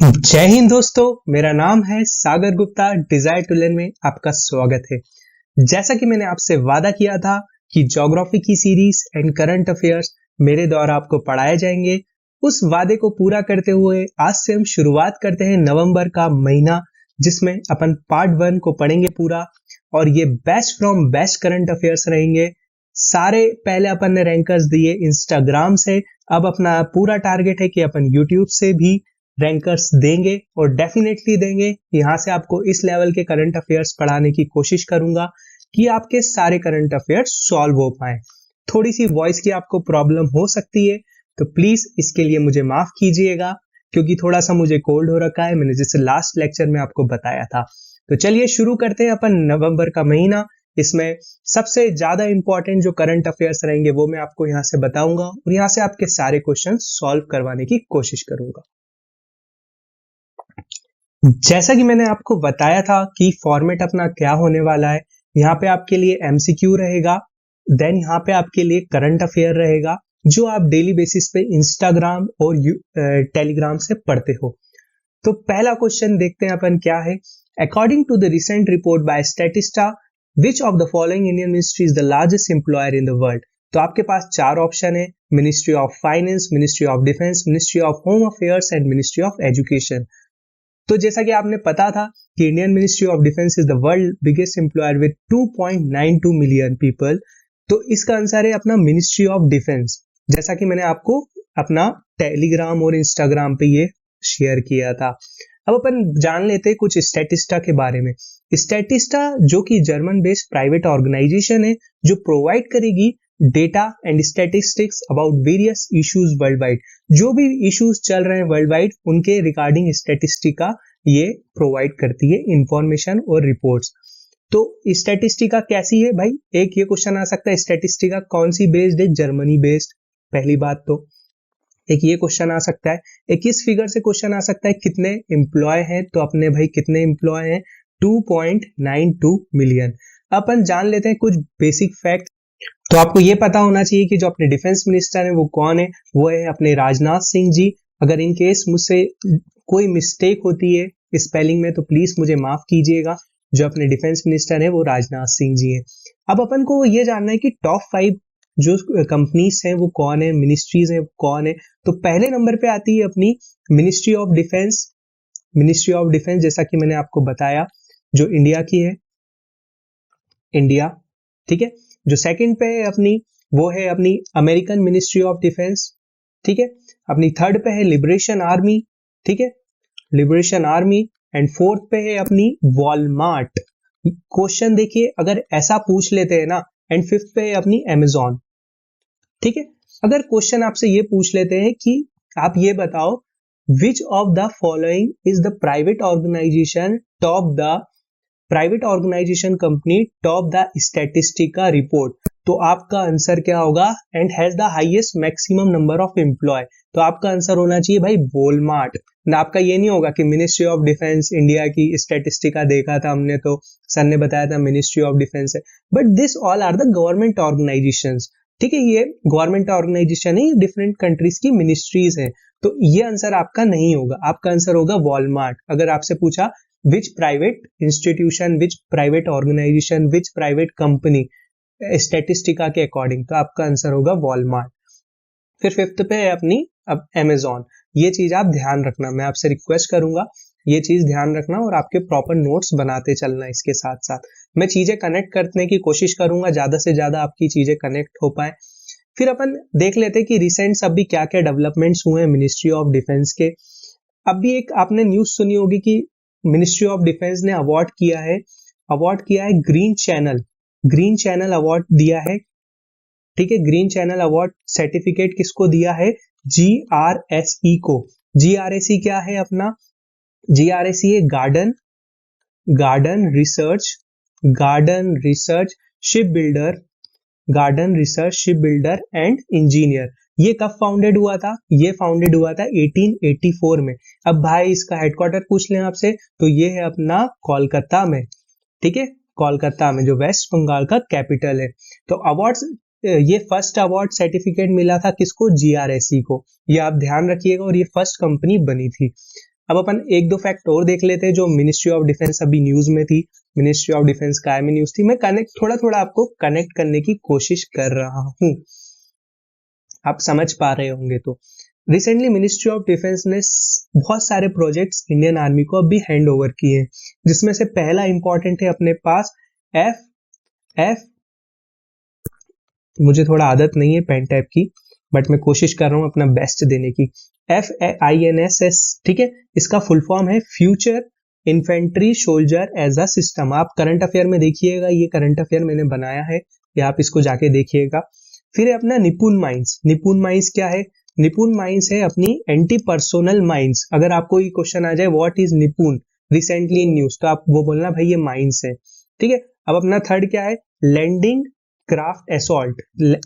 जय हिंद दोस्तों, मेरा नाम है सागर गुप्ता। डिजायर टू लर्न में आपका स्वागत है। जैसा कि मैंने आपसे वादा किया था कि ज्योग्राफी की सीरीज एंड करंट अफेयर्स मेरे द्वारा आपको पढ़ाए जाएंगे, उस वादे को पूरा करते हुए आज से हम शुरुआत करते हैं नवंबर का महीना, जिसमें अपन पार्ट 1 को पढ़ेंगे पूरा। और ये best from best current affairs रहेंगे। सारे पहले अपन ने रैंकर्स दिए इंस्टाग्राम से, अब अपना पूरा टारगेट है कि अपन यूट्यूब से भी रैंकर्स देंगे और डेफिनेटली देंगे। यहाँ से आपको इस लेवल के करंट अफेयर्स पढ़ाने की कोशिश करूंगा कि आपके सारे करंट अफेयर्स सॉल्व हो पाए। थोड़ी सी वॉइस की आपको प्रॉब्लम हो सकती है, तो प्लीज इसके लिए मुझे माफ कीजिएगा, क्योंकि थोड़ा सा मुझे कोल्ड हो रखा है, मैंने जैसे लास्ट लेक्चर में आपको बताया था। तो चलिए शुरू करते हैं अपन नवंबर का महीना। इसमें सबसे ज्यादा इंपॉर्टेंट जो करंट अफेयर्स रहेंगे वो मैं आपको यहाँ से बताऊंगा और यहाँ से आपके सारे क्वेश्चन सॉल्व करवाने की कोशिश करूंगा। जैसा कि मैंने आपको बताया था कि फॉर्मेट अपना क्या होने वाला है, यहाँ पे आपके लिए एमसीक्यू रहेगा, देन यहाँ पे आपके लिए करंट अफेयर रहेगा जो आप डेली बेसिस पे इंस्टाग्राम और टेलीग्राम से पढ़ते हो। तो पहला क्वेश्चन देखते हैं अपन क्या है। According to the recent report by Statista, which of the following Indian ministry is the largest employer in the world. तो आपके पास चार ऑप्शन है: ministry of finance, ministry of defence, ministry of home affairs and ministry of education. तो जैसा कि आपने पता था कि Indian ministry of defence is the world biggest employer with 2.92 million people. तो इसका आंसर है अपना मिनिस्ट्री ऑफ डिफेंस, जैसा कि मैंने आपको अपना टेलीग्राम और इंस्टाग्राम पे ये शेयर किया था। अब अपन जान लेते हैं कुछ स्टैटिस्टा के बारे में। स्टैटिस्टा जो कि जर्मन बेस्ड प्राइवेट ऑर्गेनाइजेशन है, जो प्रोवाइड करेगी data and statistics about various issues world wide. जो भी इश्यूज चल रहे हैं वर्ल्ड वाइड, उनके रिगार्डिंग स्टैटिस्टिका ये प्रोवाइड करती है इंफॉर्मेशन और रिपोर्ट्स। तो स्टैटिस्टिका कैसी है भाई? एक ये क्वेश्चन आ सकता है, स्टैटिस्टिका कौन सी बेस्ड है? जर्मनी बेस्ड, पहली बात। तो एक ये क्वेश्चन आ सकता है। एक इस फिगर से क्वेश्चन आ सकता है, कितने एम्प्लॉय हैं? तो अपने भाई कितने एम्प्लॉय हैं? 2.92 मिलियन। अपन जान लेते हैं कुछ बेसिक फैक्ट। तो आपको ये पता होना चाहिए कि जो अपने डिफेंस मिनिस्टर है वो कौन है। वो है अपने राजनाथ सिंह जी। अगर इन केस मुझसे कोई मिस्टेक होती है स्पेलिंग में तो प्लीज मुझे माफ कीजिएगा। जो अपने डिफेंस मिनिस्टर है वो राजनाथ सिंह जी है। अब अपन को ये जानना है कि टॉप 5 जो कंपनीज हैं वो कौन है, मिनिस्ट्रीज हैं कौन है। तो पहले नंबर पे आती है अपनी ministry of defence. Ministry of defence जैसा कि मैंने आपको बताया जो इंडिया की है, इंडिया, ठीक है। जो सेकंड पे है अपनी, वो है अपनी अमेरिकन मिनिस्ट्री ऑफ डिफेंस, ठीक है। अपनी थर्ड पे है लिबरेशन आर्मी, ठीक है, लिबरेशन आर्मी। एंड फोर्थ पे है अपनी वॉलमार्ट। क्वेश्चन देखिए अगर ऐसा पूछ लेते हैं ना। एंड फिफ्थ पे है अपनी अमेजॉन, ठीक है। अगर क्वेश्चन आपसे ये पूछ लेते हैं कि आप ये बताओ which of the following is the private organisation top the private organisation company top the Statistica report, तो आपका आंसर क्या होगा? And has the highest maximum number of employ. तो आपका आंसर होना चाहिए भाई वॉलमार्ट ना। आपका ये नहीं होगा कि मिनिस्ट्री ऑफ डिफेंस इंडिया की स्टैटिस्टिका देखा था हमने तो सर ने बताया था मिनिस्ट्री ऑफ डिफेंस है। But this all are the government organisations, ठीक है। ये गवर्नमेंट ऑर्गेनाइजेशन है, डिफरेंट कंट्रीज की मिनिस्ट्रीज हैं। तो ये आंसर आपका नहीं होगा, आपका आंसर होगा वॉलमार्ट। अगर आपसे पूछा which private institution, which private organization, which private company स्टैटिस्टिका के अकॉर्डिंग, तो आपका आंसर होगा वॉलमार्ट। फिर फिफ्थ पे है अपनी अब अमेजॉन। ये चीज आप ध्यान रखना, मैं आपसे रिक्वेस्ट करूंगा ये चीज ध्यान रखना और आपके प्रॉपर नोट्स बनाते चलना। इसके साथ साथ मैं चीजें कनेक्ट करने की कोशिश करूंगा, ज्यादा से ज्यादा आपकी चीजें कनेक्ट हो पाए। फिर अपन देख लेते हैं कि रिसेंट अभी क्या क्या डेवलपमेंट्स हुए हैं मिनिस्ट्री ऑफ डिफेंस के। अभी एक आपने न्यूज सुनी होगी कि मिनिस्ट्री ऑफ डिफेंस ने अवार्ड किया है ग्रीन चैनल अवार्ड दिया है, ठीक है। ग्रीन चैनल अवार्ड सर्टिफिकेट किसको दिया है? GRSE को। GRSE क्या है अपना? GRSE है garden research ship builder and engineer. ये कब फाउंडेड हुआ था? ये फाउंडेड हुआ था 1884 में। अब भाई इसका हेडक्वार्टर पूछ लें आपसे तो ये है अपना कोलकाता में, ठीक है, कोलकाता में जो वेस्ट बंगाल का कैपिटल है। तो अवार्ड्स, ये फर्स्ट अवार्ड सर्टिफिकेट मिला था किसको? GRSE को। ये आप ध्यान रखिएगा और ये फर्स्ट कंपनी बनी थी। अब अपन एक दो फैक्ट और देख लेते हैं जो मिनिस्ट्री ऑफ डिफेंस अभी न्यूज में थी। मिनिस्ट्री ऑफ डिफेंस काय में न्यूज थी, मैं थोड़ा थोड़ा आपको कनेक्ट करने की कोशिश कर रहा हूं, आप समझ पा रहे होंगे। तो रिसेंटली मिनिस्ट्री ऑफ डिफेंस ने बहुत सारे प्रोजेक्ट्स इंडियन आर्मी को अभी हैंड ओवर किए हैं, जिसमें से पहला इंपॉर्टेंट है अपने पास एफ मुझे थोड़ा आदत नहीं है पेन टैप की, बट मैं कोशिश कर रहा हूं अपना बेस्ट देने की। FINSS, ठीक है, इसका फुल फॉर्म है future infantry soldier as a system. आप करंट अफेयर में देखिएगा, ये करंट अफेयर मैंने बनाया है, या आप इसको जाके देखिएगा। फिर है अपना निपुण माइंस। निपुण माइंस क्या है? निपुण माइंस है अपनी एंटी पर्सोनल माइंस। अगर आपको ये क्वेश्चन आ जाए व्हाट इज निपुण रिसेंटली इन न्यूज, तो आप वो बोलना भाई ये माइंस है, ठीक है। अब अपना थर्ड क्या है? Landing craft assault.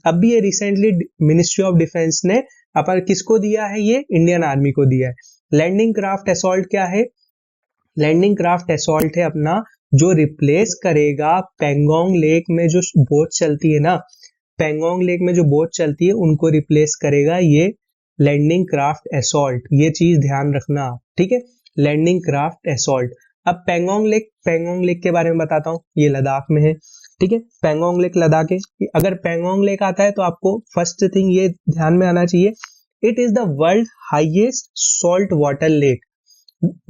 अभी ये रिसेंटली मिनिस्ट्री ऑफ डिफेंस ने अपन किसको दिया है? ये इंडियन आर्मी को दिया है। लैंडिंग क्राफ्ट असॉल्ट क्या है? लैंडिंग क्राफ्ट असॉल्ट है अपना जो रिप्लेस करेगा पेंगोंग लेक में जो बोट चलती है ना, पेंगोंग लेक में जो बोट चलती है उनको रिप्लेस करेगा ये लैंडिंग क्राफ्ट असॉल्ट। ये चीज ध्यान रखना आप, ठीक है, लैंडिंग क्राफ्ट असॉल्ट। अब पेंगोंग लेक के बारे में बताता हूँ, ये लद्दाख में है, ठीक है। पेंगोंग लेक लद्दाख है। अगर पेंगोंग लेक आता है तो आपको फर्स्ट थिंग ये ध्यान में आना चाहिए, it is the world highest salt water lake.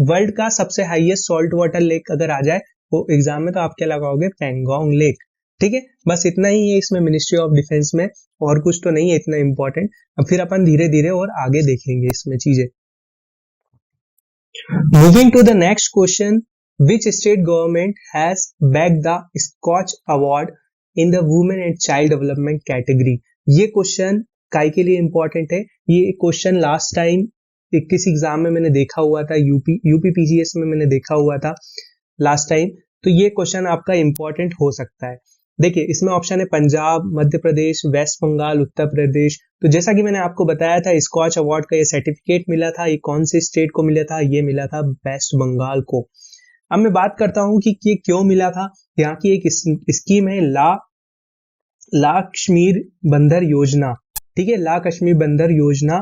World का सबसे हाईएस्ट सॉल्ट वाटर लेक अगर आ जाए वो एग्जाम में, तो आप क्या लगाओगे? पेंगोंग लेक, ठीक है। बस इतना ही है इसमें मिनिस्ट्री ऑफ डिफेंस में, और कुछ तो नहीं है इतना इंपॉर्टेंट। अब फिर अपन धीरे धीरे और आगे देखेंगे इसमें चीजें। Moving to the next question, which state government has backed the Scotch Award in the Women and Child Development category? ये क्वेश्चन काय के लिए इंपॉर्टेंट है? ये क्वेश्चन लास्ट टाइम किसी एग्जाम में मैंने देखा हुआ था, यूपी PGS में मैंने देखा हुआ था लास्ट टाइम, तो ये क्वेश्चन आपका इंपॉर्टेंट हो सकता है। देखिए इसमें ऑप्शन है पंजाब, मध्य प्रदेश, वेस्ट बंगाल, उत्तर प्रदेश। तो जैसा कि मैंने आपको बताया था, स्कॉच अवार्ड का ये सर्टिफिकेट मिला था, ये कौन से स्टेट को मिला था? ये मिला था वेस्ट बंगाल को। अब मैं बात करता हूं कि ये क्यों मिला था। यहाँ की एक स्कीम है ला कश्मीर बंदर योजना, ठीक है, ला कश्मीर बंदर योजना,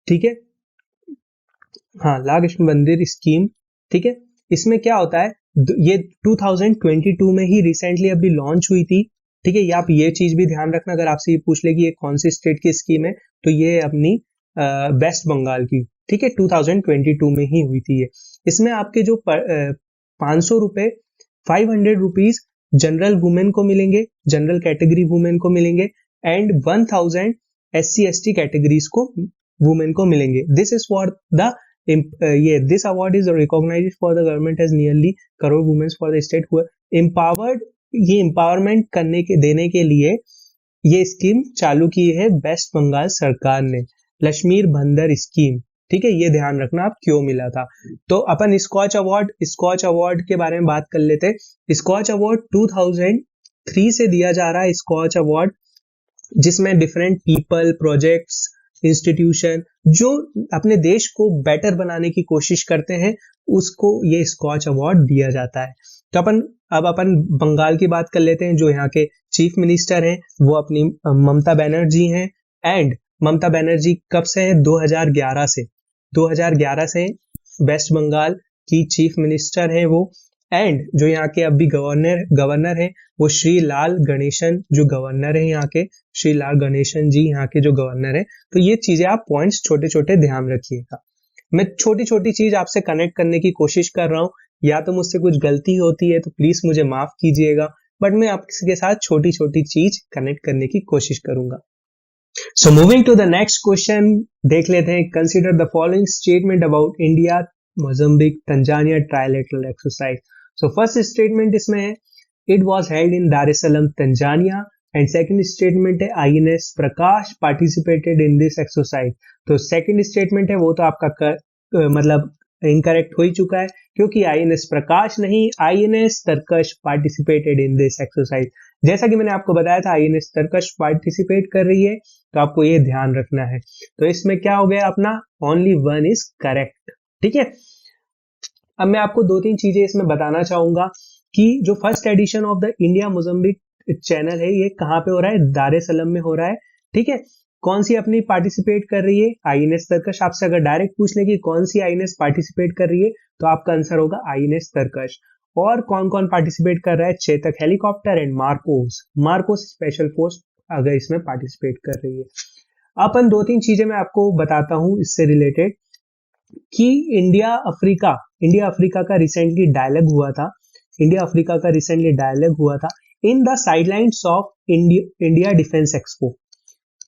ठीक है, हाँ, ला कश्मीर बंदर स्कीम, ठीक है। इसमें क्या होता है, ये 2022 में ही रिसेंटली अभी लॉन्च हुई थी, ठीक है। आप ये चीज भी ध्यान रखना, अगर आपसे ये पूछ ले कि ये कौन सी स्टेट की स्कीम है, तो ये अपनी वेस्ट बंगाल की, ठीक है, 2022 में ही हुई थी ये। इसमें आपके जो 500 रुपए 500 रुपीज जनरल वुमेन को मिलेंगे, जनरल कैटेगरी वुमेन को मिलेंगे, एंड 1000 SC/ST कैटेगरीज को वुमेन को मिलेंगे। This is for the this award is recognised for the government as nearly crore women for the state who empowered. ये एम्पावरमेंट करने के देने के लिए ये स्कीम चालू की है वेस्ट बंगाल सरकार ने, लक्ष्मीर बंदर स्कीम, ठीक है। ये ध्यान रखना आप क्यों मिला था। तो अपन स्कॉच अवार्ड के बारे में बात कर लेते हैं। स्कॉच अवार्ड 2003 से दिया जा रहा है, स्कॉच अवार्ड, जिसमें डिफरेंट पीपल, प्रोजेक्ट्स, इंस्टीट्यूशन जो अपने देश को बेटर बनाने की कोशिश करते हैं, उसको ये स्कॉच अवार्ड दिया जाता है। तो अपन बंगाल की बात कर लेते हैं। जो यहाँ के चीफ मिनिस्टर हैं वो अपनी ममता बनर्जी हैं, एंड ममता बनर्जी कब से है? 2011 से वेस्ट बंगाल की चीफ मिनिस्टर हैं वो। एंड जो यहाँ के अभी गवर्नर हैं वो श्री लाल गणेशन, जो गवर्नर है यहाँ के, श्री लाल गणेशन जी यहाँ के जो गवर्नर है। तो ये चीजें आप पॉइंट्स छोटे छोटे ध्यान रखिएगा। मैं छोटी छोटी चीज आपसे कनेक्ट करने की कोशिश कर रहा हूँ, या तो मुझसे कुछ गलती होती है तो प्लीज मुझे माफ कीजिएगा, बट मैं आपके साथ छोटी छोटी चीज कनेक्ट करने की कोशिश करूंगा। So moving to the next question, देख लेते हैं। Consider the following statement about India, Mozambique, Tanzania trilateral exercise. So first statement इसमें है, it was held in Dar es Salaam, Tanzania, and second statement है INS Prakash participated in this exercise. तो second statement है वो तो आपका मतलब incorrect हो ही चुका है, क्योंकि INS प्रकाश नहीं, INS Tarkash participated in this exercise. जैसा कि मैंने आपको बताया था INS तरकश पार्टिसिपेट कर रही है, तो आपको ये ध्यान रखना है। तो इसमें क्या हो गया अपना, ओनली वन इज करेक्ट, ठीक है। अब मैं आपको दो तीन चीजें इसमें बताना चाहूंगा कि जो first edition of the India Mozambique channel है, ये कहाँ पे हो रहा है? दार ए सलाम में हो रहा है, ठीक है। कौन सी अपनी पार्टिसिपेट कर रही है? आईएनएस तरकश। आपसे अगर डायरेक्ट पूछ ले कि कौन सी आईएनएस पार्टिसिपेट कर रही है, तो आपका आंसर होगा आईएनएस तरकश। और कौन कौन पार्टिसिपेट कर रहा है? Chetak helicopter and Marcos. Marcos special force अगर इसमें पार्टिसिपेट कर रही है। अपन 2-3 चीजें मैं आपको बताता हूं इससे रिलेटेड कि इंडिया अफ्रीका का रिसेंटली डायलॉग हुआ था। इंडिया अफ्रीका का रिसेंटली डायलॉग हुआ था in the sidelines of India defence expo.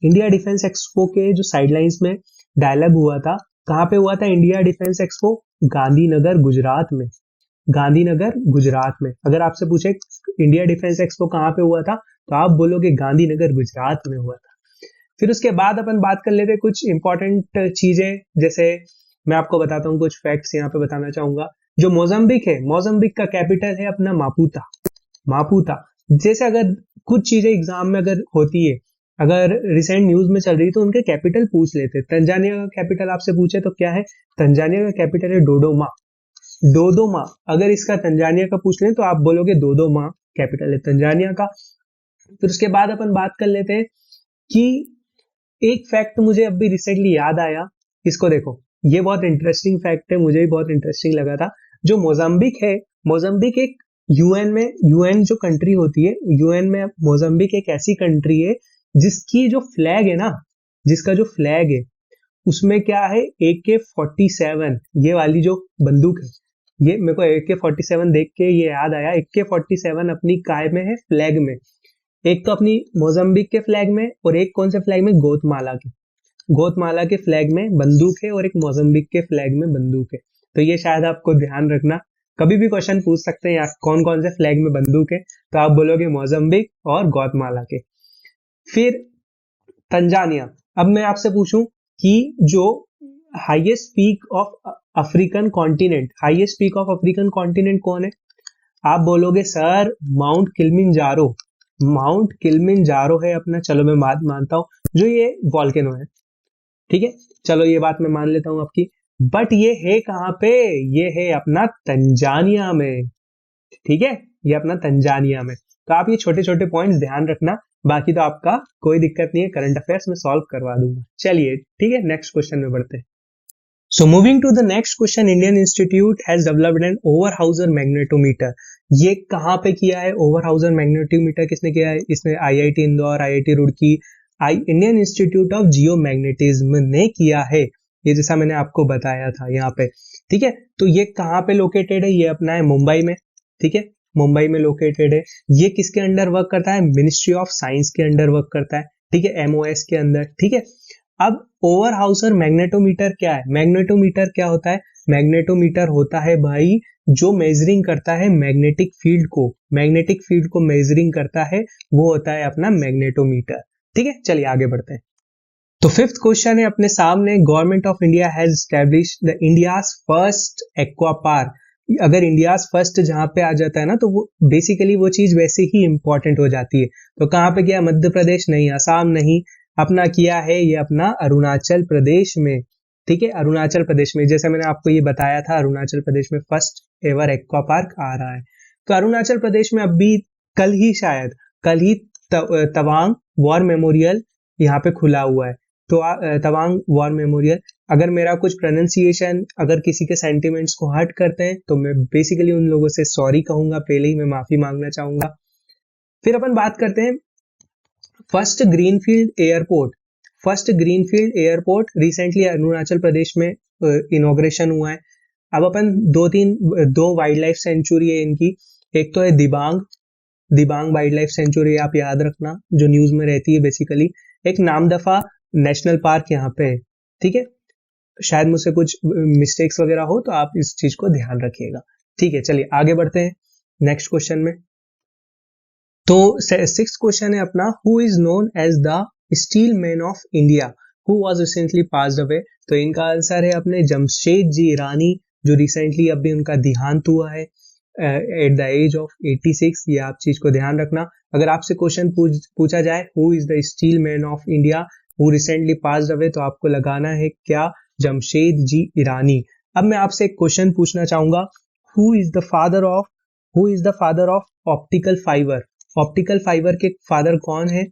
India defence expo के जो साइडलाइंस में डायलॉग हुआ था, कहाँ पे हुआ था India defence expo? Gandhinagar Gujarat में। गांधीनगर गुजरात में। अगर आपसे पूछे इंडिया डिफेंस एक्सपो कहाँ पे हुआ था, तो आप बोलोगे गांधीनगर गुजरात में हुआ था। फिर उसके बाद अपन बात कर लेते कुछ इंपॉर्टेंट चीजें, जैसे मैं आपको बताता हूँ कुछ फैक्ट्स यहाँ पे बताना चाहूंगा। जो मोजाम्बिक है, मोजाम्बिक का कैपिटल है अपना मापुता। मापुता। जैसे अगर कुछ चीजें एग्जाम में अगर होती है, अगर रिसेंट न्यूज में चल रही तो उनके कैपिटल पूछ लेते। तंजानिया का कैपिटल आपसे पूछे तो क्या है? तंजानिया का कैपिटल है डोडोमा। डोडोमा। अगर इसका तंजानिया का पूछ लें तो आप बोलोगे डोडोमा कैपिटल है तंजानिया का। फिर उसके बाद अपन बात कर लेते हैं कि एक फैक्ट मुझे अभी रिसेंटली याद आया, इसको देखो, ये बहुत इंटरेस्टिंग फैक्ट है, मुझे भी बहुत इंटरेस्टिंग लगा था। जो मोजाम्बिक है, मोजाम्बिक एक यूएन जो कंट्री होती है, यूएन में मोजाम्बिक एक ऐसी कंट्री है जिसकी जो फ्लैग है ना, जिसका जो फ्लैग है उसमें क्या है? AK-47, ये वाली जो बंदूक है, ये मेरे को AK-47 देख के ये याद आया। AK-47 अपनी काय में है? फ्लैग में। एक तो अपनी मोजाम्बिक के फ्लैग में, और एक कौन से फ्लैग में? गोतमाला के फ्लैग में बंदूक है, और एक मोजाम्बिक के फ्लैग में बंदूक है। तो ये शायद आपको ध्यान रखना, कभी भी क्वेश्चन पूछ सकते हैं यार कौन कौन से फ्लैग में बंदूक है, तो आप बोलोगे मोजाम्बिक और गोतमाला के। फिर तंजानिया। अब मैं आपसे पूछूं कि जो highest peak of African continent, highest peak of African continent कौन है? आप बोलोगे sir mount Kilimanjaro. Mount Kilimanjaro है अपना। चलो मैं बात मानता हूं, जो ये वॉल्केनो है, ठीक है, चलो ये बात मैं मान लेता हूं आपकी। बट ये है कहां पे? ये है अपना तंजानिया में, ठीक है, ये अपना तंजानिया में। तो आप ये छोटे छोटे पॉइंट्स ध्यान रखना, बाकी तो आपका कोई दिक्कत नहीं है, करंट अफेयर्स में सॉल्व करवा दूंगा। चलिए ठीक है, नेक्स्ट क्वेश्चन में बढ़ते हैं। So moving to the next question, Indian Institute has developed an Overhauser magnetometer. ये कहाँ पे किया है Overhauser magnetometer? किसने किया है? इसने IIT Indore, IIT Roorkee, Indian Institute of Geomagnetism ने किया है। ये जैसा मैंने आपको बताया था यहाँ पे, ठीक है। तो ये कहाँ पे लोकेटेड है? ये अपना है मुंबई में, ठीक है, मुंबई में लोकेटेड है। ये किसके अंडर वर्क करता है? मिनिस्ट्री ऑफ साइंस के अंडर वर्क करता है, ठीक है, MOS के अंदर, ठीक है। अब ओवरहाउसर मैग्नेटोमीटर क्या है? मैग्नेटोमीटर क्या होता है? मैग्नेटोमीटर होता है भाई जो मेजरिंग करता है मैग्नेटिक फील्ड को, मैग्नेटिक फील्ड को मेजरिंग करता है, वो होता है अपना मैग्नेटोमीटर, ठीक है। चलिए आगे बढ़ते हैं। तो फिफ्थ क्वेश्चन है अपने सामने, government of India has established the India's first aqua park. अगर इंडियाज फर्स्ट जहां पे आ जाता है ना, तो वो बेसिकली वो चीज वैसे ही इंपॉर्टेंट हो जाती है। तो कहां पे किया? मध्य प्रदेश नहीं, असम नहीं, अपना किया है ये अपना अरुणाचल प्रदेश में, ठीक है, अरुणाचल प्रदेश में। जैसे मैंने आपको ये बताया था, अरुणाचल प्रदेश में फर्स्ट एवर एक्वा पार्क आ रहा है। तो अरुणाचल प्रदेश में अभी कल ही शायद, कल ही तवांग वॉर मेमोरियल यहाँ पे खुला हुआ है। तो तवांग वॉर मेमोरियल, अगर मेरा कुछ प्रोनाउंसिएशन अगर किसी के सेंटिमेंट्स को हर्ट करते हैं तो मैं बेसिकली उन लोगों से सॉरी कहूंगा, पहले ही मैं माफी मांगना चाहूंगा। फिर अपन बात करते हैं first greenfield airport. First greenfield airport recently Arunachal Pradesh में इनॉग्रेशन हुआ है। अब अपन दो वाइल्ड लाइफ सेंचुरी है इनकी। एक तो है दिबांग वाइल्ड लाइफ सेंचुरी, आप याद रखना, जो न्यूज में रहती है बेसिकली। एक नामदफा नेशनल पार्क यहाँ पे है, ठीक है। शायद मुझसे कुछ मिस्टेक्स वगैरह हो तो आप इस चीज को ध्यान रखिएगा, ठीक है। चलिए आगे बढ़ते हैं नेक्स्ट क्वेश्चन में। तो सिक्स्थ क्वेश्चन है अपना, who is known as the steel man of India who was recently passed away. तो इनका आंसर है अपने जमशेद जी ईरानी, जो रिसेंटली अभी उनका देहांत हुआ है एट द एज ऑफ 86। ये आप चीज को ध्यान रखना। अगर आपसे क्वेश्चन पूछा जाए who is the steel man of India who recently passed away, तो आपको लगाना है क्या? जमशेद जी ईरानी। अब मैं आपसे एक क्वेश्चन पूछना चाहूंगा, who is the father of optical fibre. Optical fibre के फादर कौन है?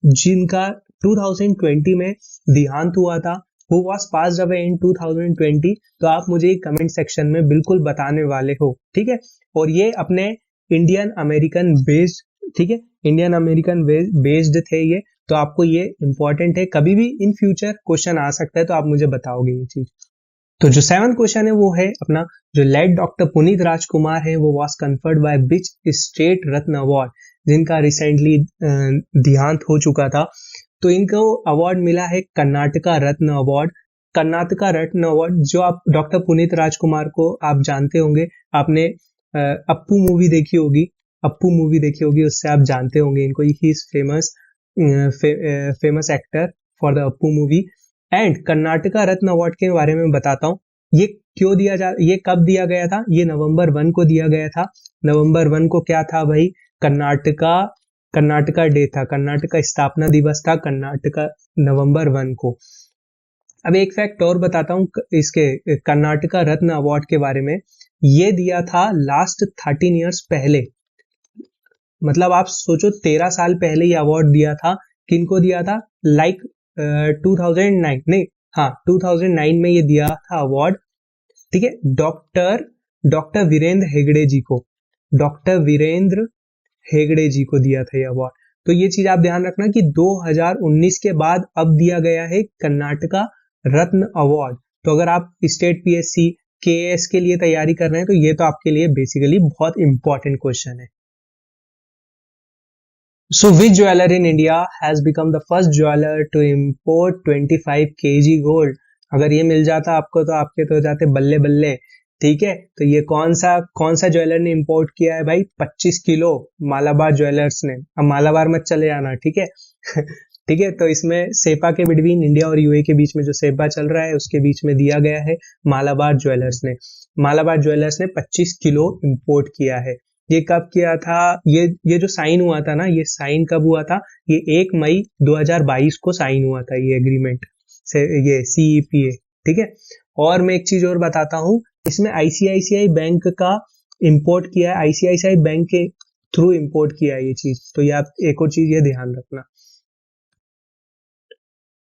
जिनका 2020 में देहांत हुआ था, who was passed away in 2020, तो आप मुझे कमेंट सेक्शन में बिल्कुल बताने वाले हो, ठीक है। और ये अपने इंडियन अमेरिकन बेस्ड, ठीक है, इंडियन अमेरिकन बेस्ड थे ये, तो आपको ये इंपॉर्टेंट है, कभी भी इन फ्यूचर क्वेश्चन आ सकता है, तो आप मुझे बताओगे ये चीज। तो जो 7th क्वेश्चन है वो है अपना, जो लेट डॉक्टर पुनीत राजकुमार है वो was conferred by which state Ratna award, जिनका रिसेंटली देहांत हो चुका था। तो इनको अवार्ड मिला है कर्नाटका रत्न अवार्ड। कर्नाटका रत्न अवार्ड, जो आप डॉक्टर पुनीत राजकुमार को आप जानते होंगे, आपने अप्पू मूवी देखी होगी, अप्पू मूवी देखी होगी, उससे आप जानते होंगे इनको, he is famous famous actor for the Appu movie. And Karnataka Ratna award के बारे में बताता हूँ, ये क्यों दिया ये कब दिया गया था, ये नवंबर 1 को दिया गया था। नवंबर 1 को क्या था भाई, कर्नाटका डे था, कर्नाटका स्थापना दिवस था, कर्नाटका नवंबर 1 को। अब एक फैक्ट और बताता हूँ इसके कर्नाटका रत्न अवार्ड के बारे में, ये दिया था लास्ट 13 ईयर्स पहले, मतलब आप सोचो 13 साल पहले ये अवार्ड दिया था। किनको दिया था, लाइक 2009 नहीं, हाँ 2009 में ये दिया था अवार्ड, ठीक है, डॉक्टर वीरेंद्र हेगड़े जी को, डॉक्टर वीरेंद्र हेगड़े जी को दिया था ये अवार्ड। तो ये चीज आप ध्यान रखना कि 2019 के बाद अब दिया गया है कर्नाटका रत्न अवार्ड। तो अगर आप स्टेट पीएससी केएएस के लिए तैयारी कर रहे हैं, तो ये तो आपके लिए बेसिकली बहुत इंपॉर्टेंट क्वेश्चन है। So which jeweler in India has become the first jeweler to import 25 kg gold? अगर ये मिल जाता आपको तो आपके तो हो जाते बल्ले बल्ले, ठीक है। तो ये कौन सा ज्वेलर ने इंपोर्ट किया है भाई, 25 किलो, मालाबार ज्वेलर्स ने। अब मालाबार मत चले जाना, ठीक है ठीक है। तो इसमें सेपा के बिटवीन इंडिया और यूए के बीच में जो सेपा चल रहा है उसके बीच में दिया गया है मालाबार ज्वेलर्स ने। मालाबार ज्वेलर्स ने 25 किलो इंपोर्ट किया है। ये कब किया था, ये जो साइन हुआ था ना, ये साइन कब हुआ था, ये 1 मई 2022 को साइन हुआ था ये एग्रीमेंट से, ये सीईपीए, ठीक है। और मैं एक चीज और बताता हूँ, इसमें आईसीआईसीआई बैंक का इंपोर्ट किया है, आईसीआईसीआई बैंक के थ्रू इंपोर्ट किया है ये चीज। तो ये आप एक और चीज ये ध्यान रखना।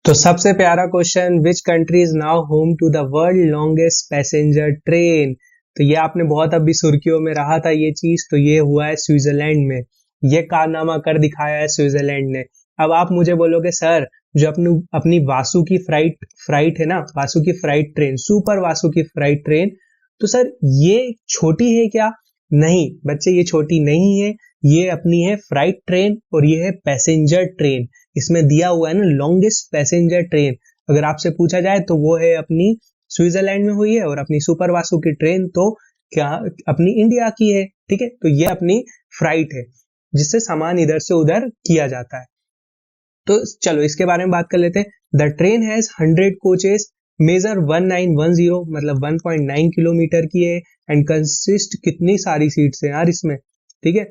तो सबसे प्यारा question, which country is now home to the world longest passenger train. तो ये आपने बहुत अभी सुर्खियों में रहा था ये चीज, तो ये हुआ है स्विट्जरलैंड में, ये कारनामा कर दिखाया है स्विट्जरलैंड ने। अब आप मुझे बोलोगे सर, जो अपनी वासु की फ्राइट है ना, वासु की फ्राइट ट्रेन, सुपर वासु की फ्राइट ट्रेन, तो सर ये छोटी है क्या? नहीं बच्चे, ये छोटी नहीं है, ये अपनी है फ्राइट ट्रेन और ये है पैसेंजर ट्रेन। इसमें दिया हुआ है ना लॉन्गेस्ट पैसेंजर ट्रेन, अगर आपसे पूछा जाए तो वो है अपनी स्विट्जरलैंड में हुई है, और अपनी सुपर वासु की ट्रेन तो क्या अपनी इंडिया की है, ठीक है। तो ये अपनी फ्राइट है जिससे सामान इधर से उधर किया जाता है। तो चलो इसके बारे में बात कर लेते हैं। The train has 100 coaches, major 1910, मतलब 1.9 किलोमीटर की है, एंड कंसिस्ट कितनी सारी सीट्स है यार इसमें, ठीक है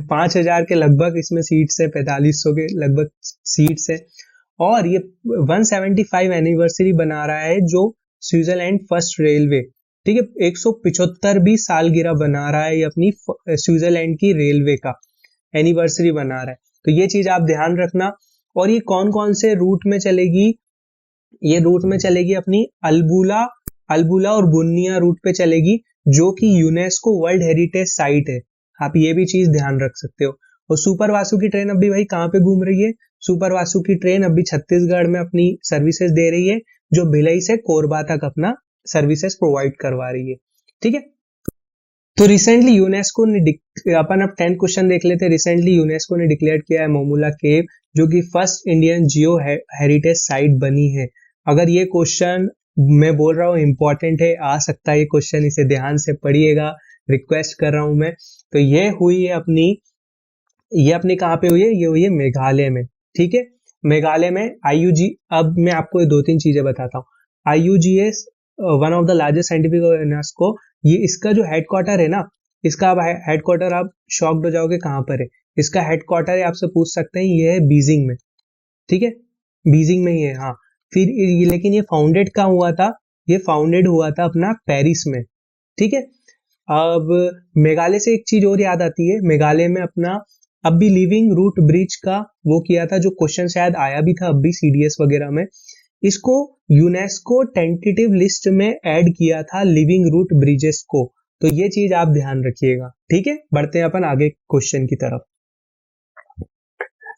5000 के लगभग इसमें सीट्स है, 4500 के लगभग सीट्स है। और ये 175 एनिवर्सरी बना रहा है जो स्विट्जरलैंड फर्स्ट रेलवे, ठीक है, 175 सालगिरह बना रहा है ये अपनी स्विट्जरलैंड की रेलवे का एनिवर्सरी बना रहा है। तो ये चीज आप ध्यान रखना। और ये कौन कौन से रूट में चलेगी, ये रूट में चलेगी अपनी अल्बुला और बुनिया रूट पे चलेगी, जो कि यूनेस्को वर्ल्ड हेरिटेज साइट है। आप ये भी चीज ध्यान रख सकते हो। और सुपर वासु की ट्रेन अभी भाई कहाँ पे घूम रही है, सुपर वासु की ट्रेन अभी छत्तीसगढ़ में अपनी सर्विसेज दे रही है, जो भिलाई से कोरबा तक अपना सर्विसेज प्रोवाइड करवा रही है, ठीक है। तो रिसेंटली यूनेस्को ने अपन अब 10 क्वेश्चन देख लेते हैं। रिसेंटली यूनेस्को ने डिक्लेयर किया है मोमुला केव, जो कि फर्स्ट इंडियन जियो हेरिटेज साइट बनी है। अगर ये क्वेश्चन मैं बोल रहा हूँ इंपॉर्टेंट है, आ सकता है ये क्वेश्चन, इसे ध्यान से पढ़िएगा, रिक्वेस्ट कर रहा हूं मैं। तो ये हुई है अपनी, ये अपनी कहाँ पे हुई है, ये हुई है मेघालय में, ठीक है। मेघालय में आईयूजी, अब मैं आपको 2-3 चीजें बताता हूँ। IUGS one of the largest scientific UNESCO, ये इसका जो हेडक्वार्टर है ना, इसका अब हेडक्वार्टर आप शॉक्ड हो जाओगे कहाँ पर है, इसका हेडक्वार्टर है आपसे पूछ सकते हैं, ये है बीजिंग में, ठीक है, बीजिंग में ही है, हाँ। फिर लेकिन ये फाउंडेड कहाँ हुआ था, ये फाउंडेड हुआ था अपना पेरिस में, ठीक है। अब मेघालय से एक चीज और याद आती है, मेघालय में अपना अब भी लिविंग रूट ब्रिज का वो किया था, जो क्वेश्चन शायद आया भी था अब भी सीडीएस वगैरह में, इसको यूनेस्को टेंटेटिव लिस्ट में ऐड किया था लिविंग रूट ब्रिजेस को। तो ये चीज आप ध्यान रखिएगा, ठीक है। बढ़ते हैं अपन आगे क्वेश्चन की तरफ।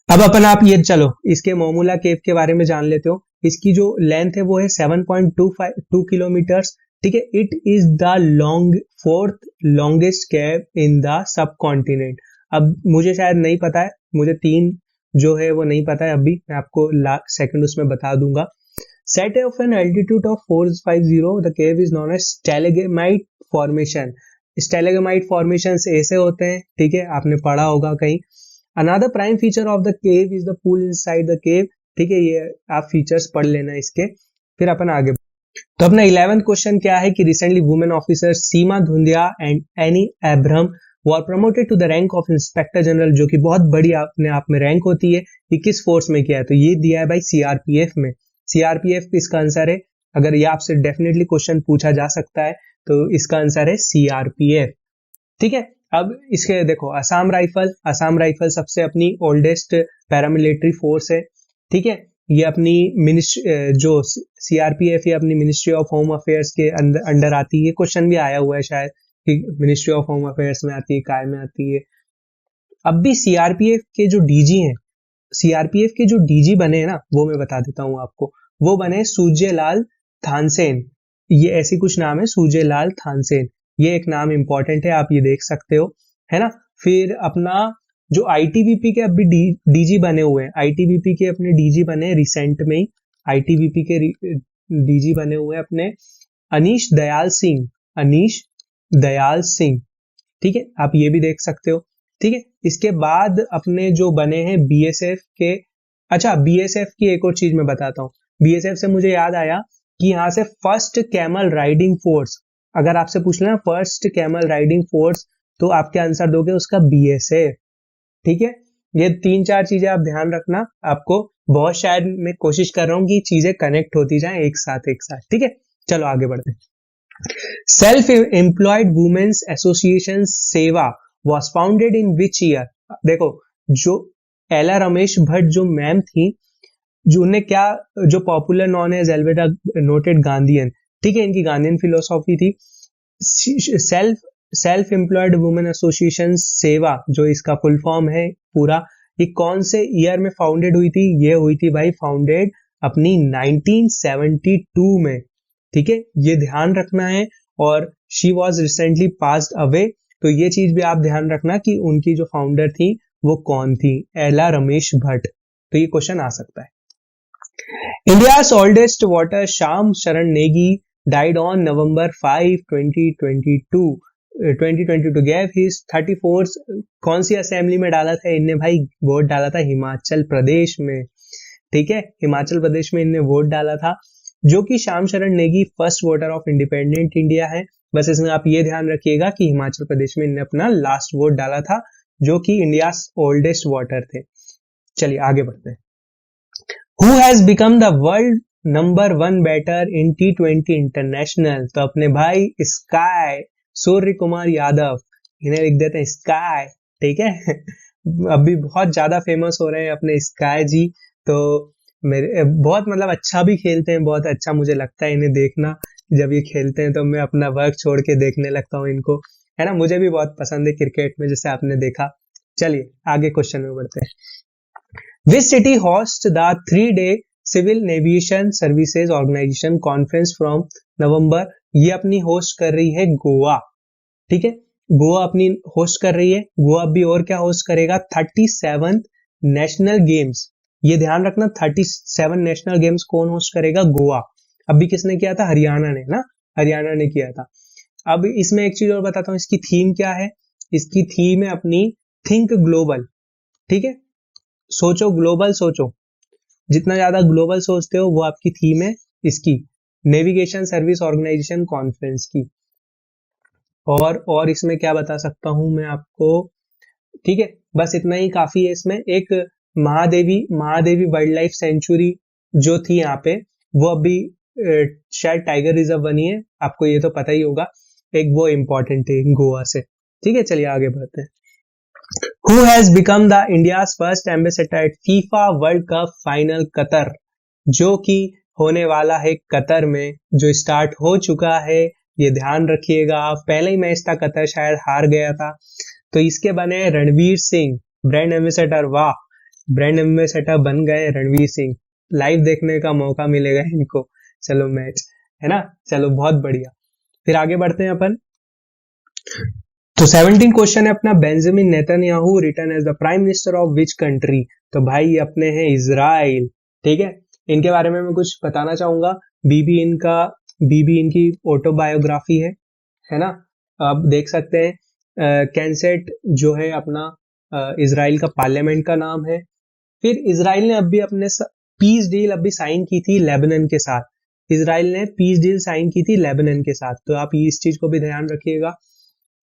अब अपन आप ये चलो इसके मोमुला केव के बारे में जान लेते हो। इसकी जो लेंथ है वो है 7.2 किलोमीटर्स, ठीक है। It is the fourth longest cave in the sub continent. अब मुझे शायद नहीं पता है, मुझे 3 जो है वो नहीं पता है, अभी मैं आपको सेकंड उसमें बता दूंगा। Set of an altitude of 450, the cave is known as stalagmite formation. Stalagmite formations ऐसे होते हैं, ठीक है, आपने पढ़ा होगा कहीं। Another prime feature of the cave is the pool inside the cave, ठीक है, ये आप फीचर्स पढ़ लेना इसके, फिर अपन आगे। तो अपना 11th क्वेश्चन क्या है कि recently women officer Seema Dhundhiya and Annie Abraham were promoted to the rank of inspector general, जो कि बहुत बड़ी अपने आप में रैंक होती है। ये किस फोर्स में किया है? तो ये दिया है भाई सीआरपीएफ में। सीआरपीएफ इसका आंसर है, अगर ये आपसे डेफिनेटली क्वेश्चन पूछा जा सकता है तो इसका आंसर है सीआरपीएफ, ठीक है। अब इसके देखो असम राइफल सबसे अपनी ओल्डेस्ट पैरामिलिट्री फोर्स है, ठीक है। ये अपनी जो सीआरपीएफ ये अपनी मिनिस्ट्री ऑफ होम अफेयर्स के अंडर आती है। क्वेश्चन भी आया हुआ है शायद कि मिनिस्ट्री ऑफ होम अफेयर्स में आती है, काय में आती है। अब भी सीआरपीएफ के जो डीजी हैं, सीआरपीएफ के जो डीजी बने हैं ना, वो मैं बता देता हूं आपको, वो बने सूर्यलाल थानसेन। ये ऐसी कुछ नाम है, सूर्यलाल थानसेन, ये एक नाम इंपॉर्टेंट है, आप ये देख सकते हो, है ना। फिर अपना जो आईटीबीपी के अभी डीजी बने हुए हैं, आईटीबीपी के अपने डीजी बने रिसेंट में ही, आईटीबीपी के डीजी बने हुए हैं अपने अनीश दयाल सिंह, ठीक है, आप ये भी देख सकते हो, ठीक है। इसके बाद अपने जो बने हैं बीएसएफ के, अच्छा बीएसएफ की एक और चीज मैं बताता हूँ। बीएसएफ से मुझे याद आया कि यहाँ से फर्स्ट कैमल राइडिंग फोर्स, अगर आपसे पूछ लेना फर्स्ट कैमल राइडिंग फोर्स, तो आप क्या आंसर दोगे उसका? बीएसएफ, ठीक है। ये 3-4 चीजें आप ध्यान रखना, आपको बहुत शायद मैं कोशिश कर रहा हूँ कि चीजें कनेक्ट होती जाए एक साथ, ठीक है। चलो आगे बढ़ते हैं। सेल्फ एम्प्लॉयड वुमेन्स एसोसिएशन सेवा was founded in which year? देखो जो एला रमेश भट्ट जो मैम थी, जो उन्हें क्या, जो पॉपुलर नॉन एज एल्वेटा नोटेड गांधीयन, ठीक है, इनकी गांधीयन फिलोसॉफी थी। सेल्फ एम्प्लॉयड वुमेन एसोसिएशन सेवा जो इसका फुल फॉर्म है पूरा, ये कौन से ईयर में फाउंडेड हुई थी? ये हुई थी भाई फाउंडेड अपनी 1972 में, ठीक है, ये ध्यान रखना है। और she was recently passed away, तो ये चीज भी आप ध्यान रखना कि उनकी जो फाउंडर थी वो कौन थी? एला रमेश भट्ट। तो ये क्वेश्चन आ सकता है। इंडियाज ओल्डेस्ट वाटर श्याम शरण Negi died on November 5, 2022 gave his 34th, कौन सी असेंबली में डाला था इनने भाई? वोट डाला था हिमाचल प्रदेश में, ठीक है, हिमाचल प्रदेश में इनने वोट डाला था, जो कि श्याम शरण Negi first voter of independent India है। बस इसमें आप ये ध्यान रखिएगा कि हिमाचल प्रदेश में इन्हें अपना लास्ट वोट डाला था, जो कि इंडिया ओल्डेस्ट वाटर थे। चलिए आगे बढ़ते हैं। Who has become the world number 1 batter in T20 international? तो अपने भाई स्काई सूर्य कुमार यादव, इन्हें लिख देते हैं स्काई, ठीक है। अभी बहुत ज्यादा फेमस हो रहे हैं अपने स्काई जी, तो मेरे बहुत मतलब अच्छा भी खेलते हैं, बहुत अच्छा मुझे लगता है इन्हें देखना, जब ये खेलते हैं तो मैं अपना वर्क छोड़ के देखने लगता हूँ इनको, है ना। मुझे भी बहुत पसंद है क्रिकेट में, जैसे आपने देखा। चलिए आगे क्वेश्चन में बढ़ते हैं। Which city host the 3-day civil navigation services organisation conference from November? ये अपनी होस्ट कर रही है गोवा, ठीक है, गोवा अपनी होस्ट कर रही है। गोवा भी और क्या होस्ट करेगा? 37th नेशनल गेम्स, ये ध्यान रखना, 37 नेशनल गेम्स कौन होस्ट करेगा? गोवा। अभी किसने किया था? हरियाणा ने ना, हरियाणा ने किया था। अब इसमें एक चीज और बताता हूँ, इसकी थीम क्या है? इसकी थीम है अपनी थिंक ग्लोबल, ठीक है, सोचो ग्लोबल, सोचो, जितना ज्यादा ग्लोबल सोचते हो वो आपकी थीम है इसकी, नेविगेशन सर्विस ऑर्गेनाइजेशन कॉन्फ्रेंस की। और इसमें क्या बता सकता हूं मैं आपको, ठीक है, बस इतना ही काफी है इसमें। एक महादेवी वाइल्ड लाइफ सेंचुरी जो थी यहाँ पे, वो अभी शायद टाइगर रिजर्व बनी है, आपको ये तो पता ही होगा, एक वो इंपॉर्टेंट है गोवा से, ठीक है। चलिए आगे बढ़ते हैं। Who has become the India's first ambassador eight FIFA world cup final Qatar, जो कि होने वाला है कतर में, जो स्टार्ट हो चुका है। ये ध्यान रखिएगा आप, पहले ही मैच था, कतर शायद हार गया था। तो इसके बने रणवीर सिंह ब्रांड एम्बेसडर। वाह, ब्रांड एम्बेसडर बन गए रणवीर सिंह। लाइव देखने का मौका मिलेगा इनको, चलो मैच, है ना। चलो बहुत बढ़िया, फिर आगे बढ़ते हैं अपन। तो 17 क्वेश्चन है अपना, Benjamin Netanyahu return as the prime minister of which country. तो भाई अपने हैं इजराइल, ठीक है। इनके बारे में मैं कुछ बताना चाहूंगा। बीबी इनकी ऑटोबायोग्राफी है ना। आप देख सकते हैं कैंसेट जो है अपना इजराइल का पार्लियामेंट का नाम है। फिर इजराइल ने अभी अपने पीस डील अभी साइन की थी लेबनान के साथ। इजराइल ने पीस डील साइन की थी लेबनान के साथ, तो आप इस चीज को भी ध्यान रखिएगा,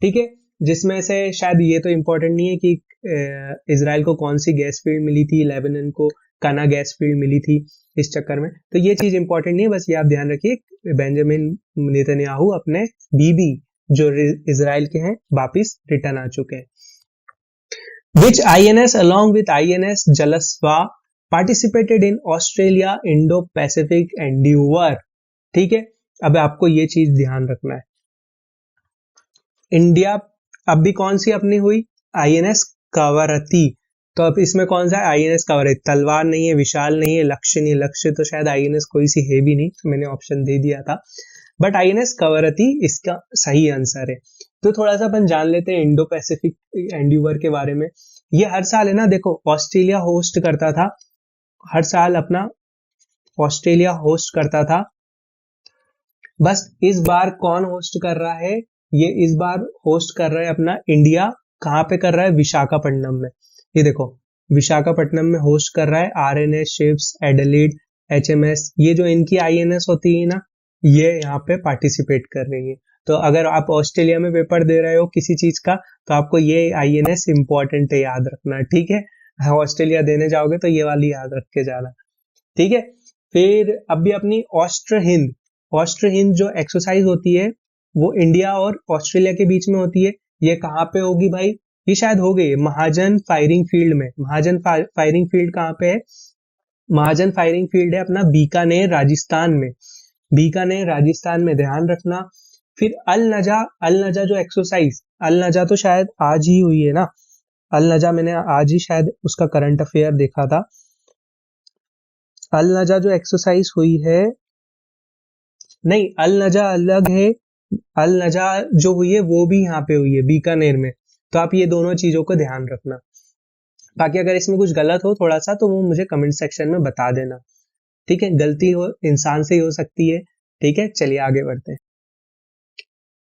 ठीक है। जिसमें से शायद ये तो इंपॉर्टेंट नहीं है कि इजराइल को कौन सी गैस फील्ड मिली थी, लेबनान को काना गैस फील्ड मिली थी इस चक्कर में, तो ये चीज इंपॉर्टेंट नहीं है, बस ये आप ध्यान रखिए। बेंजामिन नेतन्याहू अपने बीबी जो इजराइल के हैं वापिस रिटर्न आ चुके हैं। Which INS along with INS जलस्वा participated in Australia Indo-Pacific Endeavour, ठीक है। अब आपको ये चीज ध्यान रखना है, इंडिया अब भी कौन सी अपनी हुई, INS कवरती। तो अब इसमें कौन सा है, INS कवरती। तलवार नहीं है, विशाल नहीं है, लक्ष्य नहीं, लक्ष्य तो शायद INS कोई सी है भी नहीं, मैंने ऑप्शन दे दिया था, बट INS कवरती इसका सही आंसर है। तो थोड़ा सा अपन जान लेते हैं इंडो पैसिफिक एंड्यूवर के बारे में। ये हर साल है ना, देखो ऑस्ट्रेलिया होस्ट करता था, हर साल अपना ऑस्ट्रेलिया होस्ट करता था। बस इस बार कौन होस्ट कर रहा है, ये इस बार होस्ट कर रहा है अपना इंडिया। कहाँ पे कर रहा है, विशाखापट्टनम में। ये देखो विशाखापट्टनम में होस्ट कर रहा है। RNS शिप्स, एडलीड, HMS, ये जो इनकी INS होती है ना, ये यहाँ पे पार्टिसिपेट कर रही है। तो अगर आप ऑस्ट्रेलिया में पेपर दे रहे हो किसी चीज का, तो आपको ये INS इंपॉर्टेंट है, याद रखना, ठीक है। ऑस्ट्रेलिया देने जाओगे तो ये वाली याद रख के जाना, ठीक है। फिर अभी अपनी ऑस्ट्र हिंद जो एक्सरसाइज होती है वो इंडिया और ऑस्ट्रेलिया के बीच में होती है। ये कहाँ पे होगी भाई, ये शायद हो गई महाजन फायरिंग फील्ड में। महाजन फायरिंग फील्ड कहाँ पे है, महाजन फायरिंग फील्ड है अपना बीकानेर राजस्थान में, बीकानेर राजस्थान में, ध्यान रखना। फिर अल नजा जो एक्सरसाइज, अल नजा तो शायद आज ही हुई है ना, अल नजा मैंने आज ही शायद उसका करंट अफेयर देखा था। अल नजा जो एक्सरसाइज हुई है, नहीं अल नजा अलग है, अल नजा जो हुई है वो भी यहाँ पे हुई है बीकानेर में। तो आप ये दोनों चीजों को ध्यान रखना। बाकी अगर इसमें कुछ गलत हो थोड़ा सा तो वो मुझे कमेंट सेक्शन में बता देना, ठीक है। गलती हो इंसान से ही हो सकती है, ठीक है। चलिए आगे बढ़ते हैं।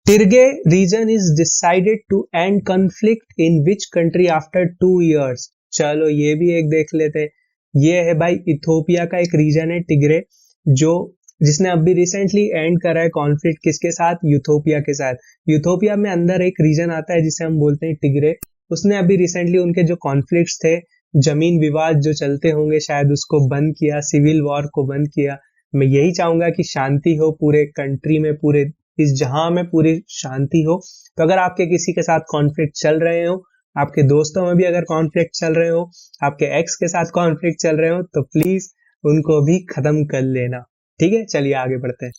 टिरगे region is decided to end conflict in which country after 2 years। चलो ये भी एक देख लेते हैं। ये है भाई इथोपिया का एक रीजन है टिग्रे, जो जिसने अभी रिसेंटली एंड करा है कॉन्फ्लिक्ट किसके साथ, यूथोपिया के साथ। यूथोपिया में अंदर एक रीजन आता है जिसे हम बोलते हैं टिग्रे। उसने अभी रिसेंटली उनके जो कॉन्फ्लिक्ट्स थे, जमीन विवाद जो चलते होंगे, शायद उसको बंद किया, सिविल वॉर को बंद किया। मैं यही चाहूंगा कि शांति हो पूरे कंट्री में, पूरे इस जहां में पूरी शांति हो। तो अगर आपके किसी के साथ कॉन्फ्लिक्ट चल रहे हो, आपके दोस्तों में भी अगर कॉन्फ्लिक्ट चल रहे हो, आपके एक्स के साथ कॉन्फ्लिक्ट चल रहे हो, तो प्लीज उनको भी खत्म कर लेना, ठीक है। चलिए आगे बढ़ते हैं।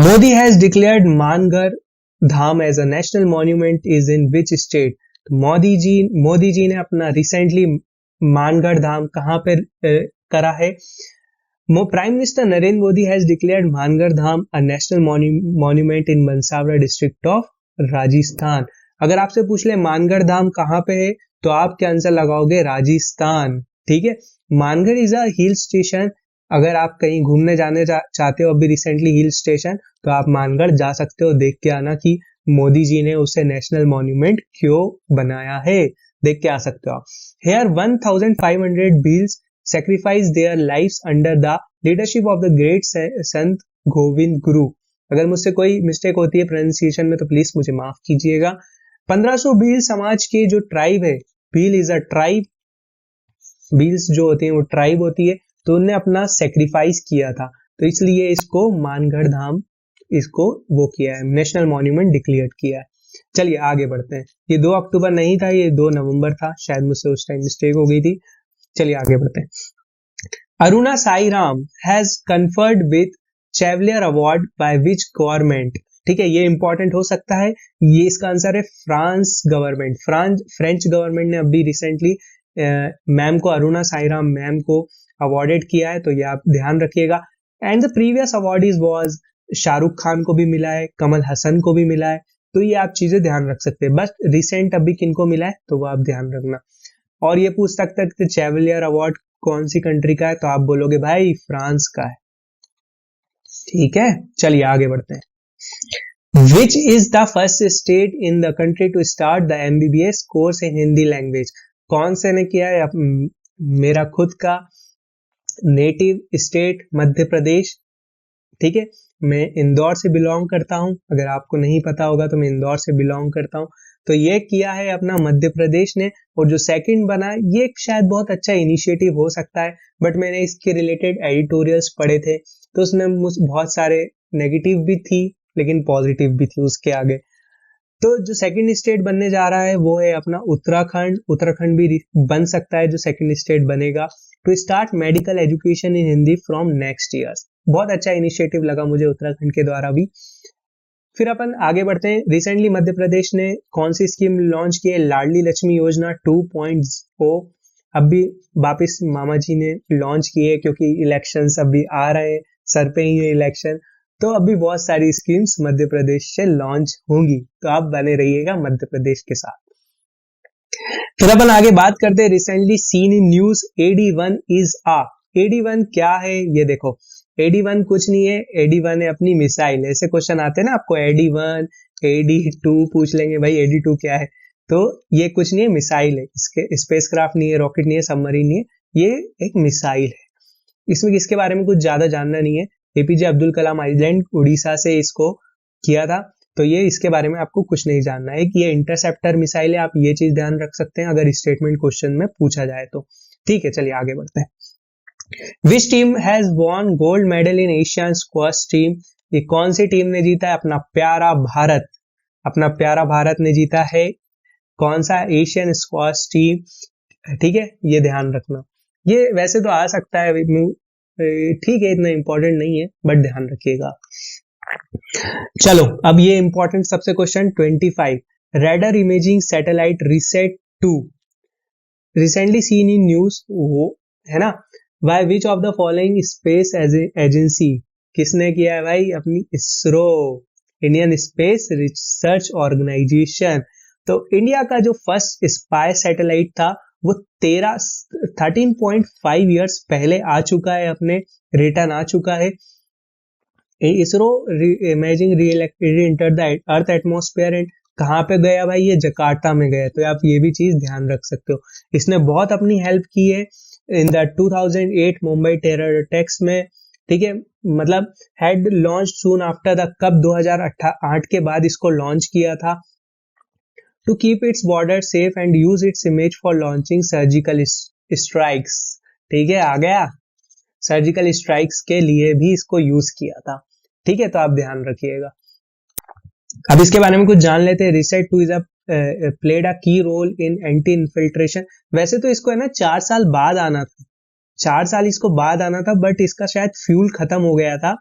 Modi has declared Mangarh Dham as a national monument is in which state. Modi ji ने अपना रिसेंटली मानगढ़ धाम कहाँ पे करा है। Prime minister Narendra Modi has declared Mangarh Dham a national monument in मनसावरा डिस्ट्रिक्ट ऑफ राजस्थान। अगर आपसे पूछ ले मानगढ़ धाम कहाँ पे है, तो आप क्या आंसर लगाओगे, राजस्थान, ठीक है। Mangarh is a hill station. अगर आप कहीं घूमने जाने चाहते हो अभी रिसेंटली हिल स्टेशन, तो आप मानगढ़ जा सकते हो, देख के आना कि मोदी जी ने उसे नेशनल मॉन्यूमेंट क्यों बनाया है, देख के आ सकते हो आप। Here 1500 Bhils sacrifice their lives under the leadership of the great संत गोविंद गुरु। अगर मुझसे कोई मिस्टेक होती है प्रोनाउंसिएशन में तो प्लीज मुझे माफ कीजिएगा। 1500 भील समाज के जो ट्राइब है, Bhil is a tribe, Bhils जो होती है वो ट्राइब होती है, तो उन्होंने अपना सेक्रीफाइस किया था, तो इसलिए इसको मानगढ़ धाम इसको वो किया है, नेशनल मॉन्यूमेंट डिक्लेयर किया है। चलिए आगे बढ़ते हैं। ये 2 अक्टूबर नहीं था, ये 2 नवंबर था, शायद मुझसे उस टाइम मिस्टेक हो गई थी। चलिए आगे बढ़ते हैं। Aruna Sairam has conferred with Chevalier award by which government? ठीक है, ये इंपॉर्टेंट हो सकता है। ये इसका आंसर है फ्रांस गवर्नमेंट। फ्रेंच गवर्नमेंट ने अभी रिसेंटली मैम को, अरुणा साईराम मैम को अवॉर्डेड किया है, तो ये आप ध्यान रखिएगा। And the previous awardees was Shahrukh Khan को भी मिला है, कमल हसन को भी मिला है, तो ये आप चीजें ध्यान रख सकते हैं। बस रिसेंट अभी किनको मिला है तो वो आप ध्यान रखना। और ये पूछ सकते हैं चेवलियर अवार्ड कौन सी कंट्री का है, तो आप बोलोगे भाई फ्रांस का है। ठीक है, चलिए आगे बढ़ते हैं। Which is the first state in the country to start the MBBS course in Hindi language? कौन से ने किया है? मेरा खुद का नेटिव स्टेट मध्य प्रदेश। ठीक है, मैं इंदौर से बिलोंग करता हूं, अगर आपको नहीं पता होगा तो मैं इंदौर से बिलोंग करता हूं। तो ये किया है अपना मध्य प्रदेश ने। और जो सेकंड बना है, ये शायद बहुत अच्छा इनिशिएटिव हो सकता है, बट मैंने इसके रिलेटेड एडिटोरियल्स पढ़े थे, तो उसमें बहुत सारे नेगेटिव भी थी लेकिन पॉजिटिव भी थी उसके आगे। तो जो सेकंड स्टेट बनने जा रहा है वो है अपना उत्तराखंड। उत्तराखंड भी बन सकता है जो सेकंड स्टेट बनेगा, to start medical education in Hindi from next years. बहुत अच्छा इनिशिएटिव लगा मुझे उत्तराखंड के द्वारा भी। फिर अपन आगे बढ़ते हैं। रिसेंटली मध्य प्रदेश ने कौन सी स्कीम लॉन्च की है? लाडली लक्ष्मी योजना 2.0 अभी वापिस मामा जी ने लॉन्च की है, क्योंकि इलेक्शंस अभी आ रहे हैं, सर पे ही है इलेक्शन, तो अभी बहुत सारी स्कीम्स मध्य प्रदेश से लॉन्च होंगी, तो आप बने रहिएगा मध्य प्रदेश के साथ। फिर अपन आगे बात करते हैं recently seen in news AD1 is uh. AD1 क्या है? ये देखो, AD1 कुछ नहीं है, AD1 है अपनी मिसाइल। ऐसे क्वेश्चन आते हैं ना आपको, AD1 AD2 पूछ लेंगे, भाई AD2 क्या है? तो ये कुछ नहीं है, मिसाइल है। इसके स्पेसक्राफ्ट नहीं है, रॉकेट नहीं है, सबमरीन नहीं है, ये एक मिसाइल है। इसमें किसके बारे में कुछ ज्यादा जानना नहीं है। APJ अब्दुल कलाम आइलैंड उड़ीसा से इसको किया था, तो ये इसके बारे में आपको कुछ नहीं जानना है कि ये इंटरसेप्टर मिसाइल है। आप ये चीज ध्यान रख सकते हैं अगर स्टेटमेंट क्वेश्चन में पूछा जाए तो। ठीक है, चलिए आगे बढ़ते हैं। Which team has won gold medal in Asian squash team? ये कौन सी टीम ने जीता है? अपना प्यारा भारत। अपना प्यारा भारत ने जीता है। कौन सा? Asian squash team. ठीक है, ये ध्यान रखना। ये वैसे तो आ सकता है, ठीक है, इतना इंपॉर्टेंट नहीं है, बट ध्यान रखिएगा। चलो अब ये इंपॉर्टेंट सबसे question 25, radar imaging satellite RISAT 2 recently seen in news, वो है ना। By which of the following space agency? किसने किया है भाई? अपनी ISRO, Indian space research organisation. तो इंडिया का जो फर्स्ट स्पाई सैटेलाइट था वो 13.5 ईयर्स पहले आ चुका है, अपने रिटर्न आ चुका है। ISRO imaging re-enter the earth atmosphere and कहाँ पे गया भाई? ये जकार्ता में गया। तो आप ये भी चीज ध्यान रख सकते हो। इसने बहुत अपनी हेल्प की है in the 2008 Mumbai terror attacks में। ठीक है, मतलब had launch soon after the, कब 2008 के बाद इसको लॉन्च किया था। To keep its border safe and use its image for launching surgical strikes. ठीक है, आ गया। सर्जिकल स्ट्राइक्स के लिए भी इसको यूज किया था। ठीक है, तो आप ध्यान रखिएगा। अब इसके बारे में कुछ जान लेते हैं। Reset 2 is a played a की रोल इन एंटी इन्फिल्ट्रेशन। वैसे तो इसको है ना 4 साल बाद आना था, 4 साल इसको बाद आना था, बट इसका शायद फ्यूल खत्म हो गया था,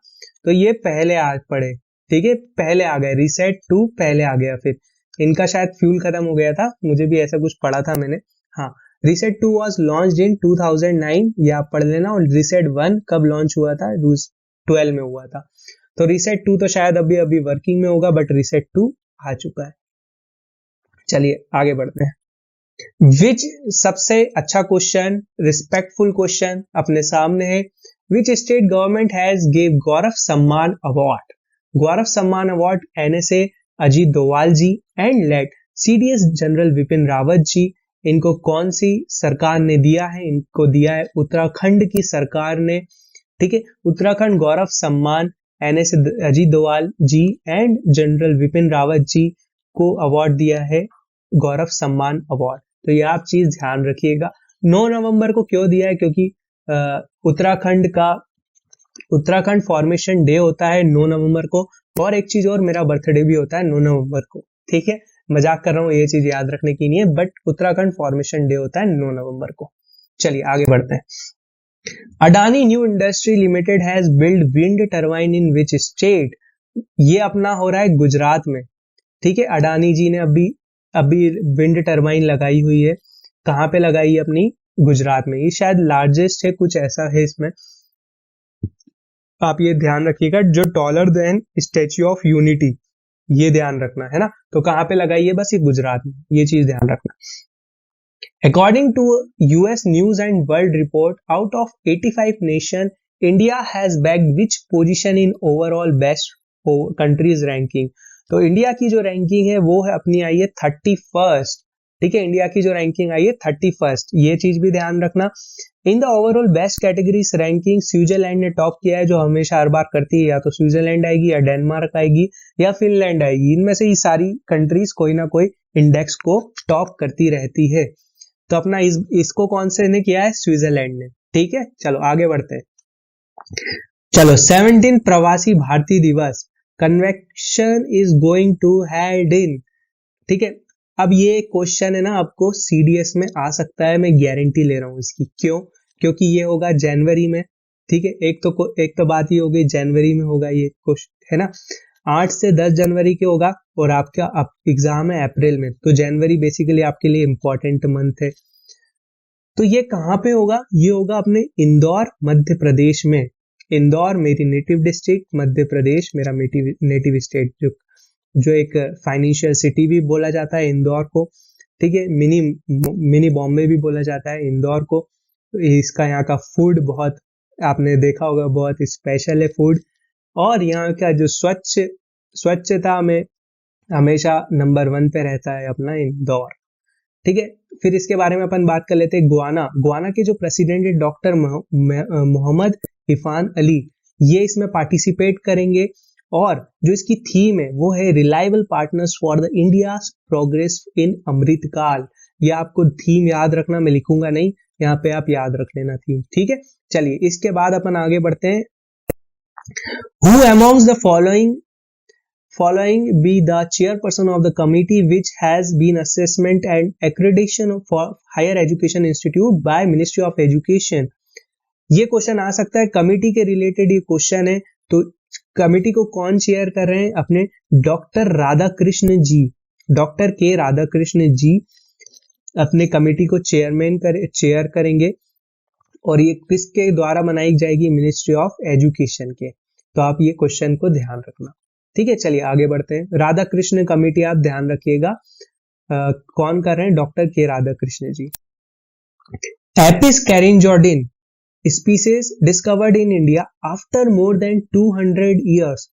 तो ये पहले आ पड़े। ठीक है, पहले आ गए, रिसेट 2 पहले आ गया। फिर इनका शायद फ्यूल खत्म हो गया था, मुझे भी ऐसा कुछ पढ़ा था मैंने। हाँ, रिसेट 2 वॉज लॉन्च इन 2009, ये आप पढ़ लेना। और रिसेट 1 कब लॉन्च हुआ था? 12 में हुआ था। तो रिसेट 2 तो शायद अभी अभी वर्किंग में होगा, बट रिसेट 2 आ चुका है। चलिए आगे बढ़ते हैं। विच, सबसे अच्छा क्वेश्चन, रिस्पेक्टफुल क्वेश्चन अपने सामने है। Which state government has give Gaurav Samman award? Gaurav Samman award NSA Ajit Doval ji and late CDS general Bipin Rawat ji, इनको कौन सी सरकार ने दिया है? इनको दिया है उत्तराखंड की सरकार ने। ठीक है, Uttarakhand Gaurav Samman NSA Ajit Doval ji and general Bipin Rawat ji को अवार्ड दिया है, गौरव सम्मान अवार्ड। तो ये आप चीज ध्यान रखिएगा। 9 नवंबर को क्यों दिया है? क्योंकि उत्तराखंड फॉर्मेशन डे होता है 9 नवंबर को, और एक चीज और, मेरा बर्थडे भी होता है 9 नवंबर को। ठीक है, मजाक कर रहा हूँ, ये चीज याद रखने की नहीं है, बट उत्तराखंड फॉर्मेशन डे होता है 9 नवंबर को। चलिए आगे बढ़ते हैं। Adani new industry limited has build wind turbine in which state? ये अपना हो रहा है गुजरात में, ठीक है। अडानी जी ने अभी अभी विंड टरबाइन लगाई हुई है, कहाँ पे लगाई है? अपनी गुजरात में। ये शायद लार्जेस्ट है, कुछ ऐसा है इसमें, आप ये ध्यान रखिएगा। जो taller than statue of unity, ये ध्यान रखना है ना। तो कहाँ पे लगाई है? बस ये गुजरात में, ये चीज ध्यान रखना। According to US news and world report, out of 85 nation, India has bagged which position in overall best countries ranking? तो इंडिया की जो रैंकिंग है वो है अपनी आई है 31st, ठीक है। इंडिया की जो रैंकिंग आई है 31st, ये चीज भी ध्यान रखना। In the overall best categories ranking Switzerland ने टॉप किया है, जो हमेशा हर बार करती है, या तो स्विट्जरलैंड आएगी या डेनमार्क आएगी या फिनलैंड आएगी। इनमें से ये सारी कंट्रीज कोई ना कोई इंडेक्स को टॉप करती रहती है। तो अपना इसको कौन से ने किया है? स्विट्जरलैंड ने, ठीक है। चलो आगे बढ़ते हैं। चलो 17 Pravasi Bharatiya Divas convention is going to held in, ठीक है। अब ये क्वेश्चन है ना, आपको सीडीएस में आ सकता है, मैं गारंटी ले रहा हूं इसकी। क्यों? क्योंकि ये होगा जनवरी में, ठीक है। एक तो बात ये हो गई, जनवरी में होगा ये क्वेश्चन, है ना। 8 से 10 जनवरी के होगा, और आपका एग्जाम है अप्रैल में, तो जनवरी बेसिकली आपके लिए इंपॉर्टेंट मंथ है। तो ये कहाँ पे होगा? ये होगा अपने इंदौर, मध्य प्रदेश में। इंदौर मेरी नेटिव डिस्ट्रिक्ट, मध्य प्रदेश मेरा नेटिव स्टेट, जो एक फाइनेंशियल सिटी भी बोला जाता है इंदौर को, ठीक है। मिनी बॉम्बे भी बोला जाता है इंदौर को। इसका यहाँ का फूड बहुत, आपने देखा होगा, बहुत स्पेशल है फूड। और यहाँ का जो स्वच्छता में हमेशा नंबर 1 पे रहता है अपना इंदौर, ठीक है। फिर इसके बारे में अपन बात कर लेते हैं। गुआना के जो प्रेसिडेंट है डॉक्टर मोहम्मद इरफान अली, ये इसमें पार्टिसिपेट करेंगे। और जो इसकी थीम है वो है reliable partners for the India progress in Amritkaal. ये आपको थीम याद रखना, मैं लिखूंगा नहीं, यहाँ पे आप याद रख लेना थीम, ठीक है। चलिए इसके बाद अपन आगे बढ़ते हैं। Who amongst the following be the chairperson of the committee which has been assessment and accreditation for higher education institute by Ministry of Education? ये क्वेश्चन आ सकता है, कमिटी के रिलेटेड ये क्वेश्चन है। तो कमिटी को कौन चेयर कर रहे हैं? अपने डॉक्टर राधाकृष्ण जी, डॉक्टर के राधाकृष्ण जी अपने कमिटी को चेयर करेंगे। और ये किसके द्वारा बनाई जाएगी? मिनिस्ट्री ऑफ एजुकेशन के। तो आप ये क्वेश्चन को ध्यान रखना, ठीक है। चलिए आगे बढ़ते हैं। राधा कृष्ण कमेटी आप ध्यान रखिएगा, कौन कर रहे हैं? Doctor K Radha Krishna ji. Apis karinjodian species discovered in India after more than 200 years,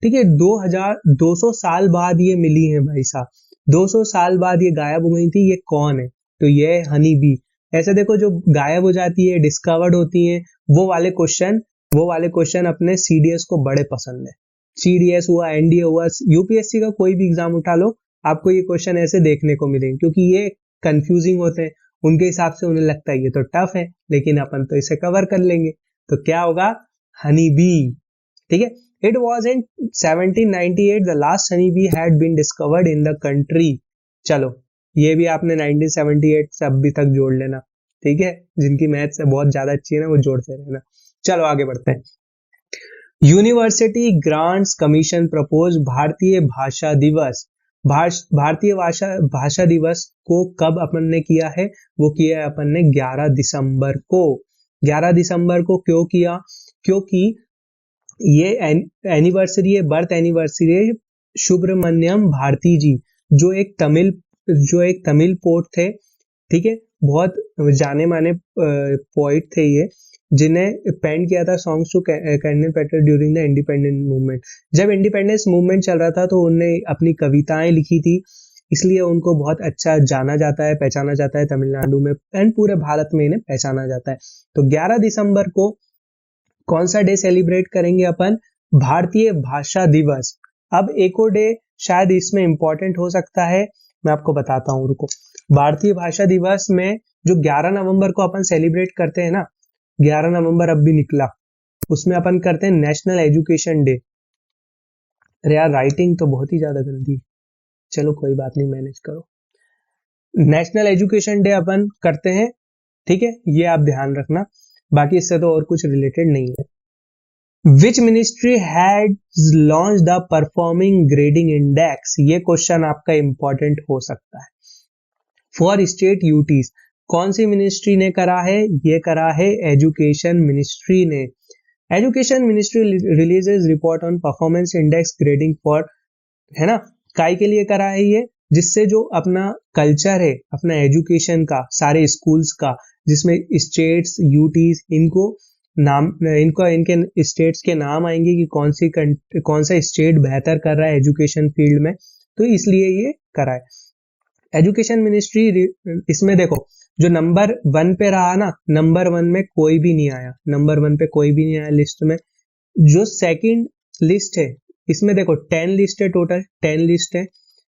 ठीक है। 200 साल बाद ये मिली है भाई साहब, 200 साल बाद ये गायब हो गई थी। ये कौन है? तो ये हनी बी। ऐसे देखो, जो गायब हो जाती है, डिस्कवर्ड होती है, वो वाले क्वेश्चन अपने सीडीएस को बड़े पसंद है। सीडीएस हुआ, एनडीए हुआ, यूपीएससी का कोई भी एग्जाम उठा लो, आपको ये क्वेश्चन ऐसे देखने को मिलेंगे, क्योंकि ये कंफ्यूजिंग होते हैं। उनके हिसाब से उन्हें लगता है ये तो टफ है, लेकिन अपन तो इसे कवर कर लेंगे। तो क्या होगा? हनी बी, ठीक है। It was in 1798 the last honey bee had been discovered in the country. चलो ये भी आपने 1978 से अभी तक जोड़ लेना, ठीक है। जिनकी मैथ से बहुत ज्यादा अच्छी है ना, वो जोड़ते रहना। चलो आगे बढ़ते हैं। यूनिवर्सिटी ग्रांट्स कमीशन प्रपोज भारतीय भाषा दिवस। भारतीय भाषा दिवस को कब अपन ने किया है? वो किया है अपन ने 11 दिसंबर को। 11 दिसंबर को क्यों किया? क्योंकि ये एनिवर्सरी है, बर्थ एनिवर्सरी है सुब्रमण्यम भारती जी, जो एक तमिल पोएट थे, ठीक है। बहुत जाने माने पोएट थे ये, जिन्हें पेन किया था songs to kindle patter during the independence movement. जब इंडिपेंडेंस मूवमेंट चल रहा था तो उन्होंने अपनी कविताएं लिखी थी, इसलिए उनको बहुत अच्छा जाना जाता है, पहचाना जाता है तमिलनाडु में एंड पूरे भारत में इन्हें पहचाना जाता है। तो 11 दिसंबर को कौन सा डे सेलिब्रेट करेंगे अपन? भारतीय भाषा दिवस। अब एक और डे शायद इसमें इंपॉर्टेंट हो सकता है, मैं आपको बताता हूँ, रुको। भारतीय भाषा दिवस में जो 11 नवंबर को अपन सेलिब्रेट करते हैं ना, 11 नवंबर अब भी निकला, उसमें अपन करते हैं नेशनल एजुकेशन डे। अरे यार राइटिंग तो बहुत ही ज्यादा गंदी, चलो कोई बात नहीं, मैनेज करो। नेशनल एजुकेशन डे अपन करते हैं, ठीक है, ये आप ध्यान रखना, बाकी इससे तो और कुछ रिलेटेड नहीं है। Which ministry had launch the performing grading index, ये क्वेश्चन आपका इंपॉर्टेंट हो सकता है। फॉर स्टेट यूटीज, कौन सी मिनिस्ट्री ने करा है? ये करा है एजुकेशन मिनिस्ट्री ने। Education ministry releases report on performance index grading for, है ना, काय के लिए करा है ये? जिससे जो अपना कल्चर है अपना एजुकेशन का, सारे स्कूल्स का, जिसमें स्टेट्स यूटीज इनको नाम, इनके स्टेट्स के नाम आएंगे कि कौन सा स्टेट बेहतर कर रहा है एजुकेशन फील्ड में, तो इसलिए ये करा है एजुकेशन मिनिस्ट्री। इसमें देखो जो नंबर 1 पे रहा ना, नंबर 1 में कोई भी नहीं आया, नंबर 1 पे कोई भी नहीं आया लिस्ट में। जो सेकंड लिस्ट है इसमें देखो 10 लिस्ट है, टोटल 10 लिस्ट है,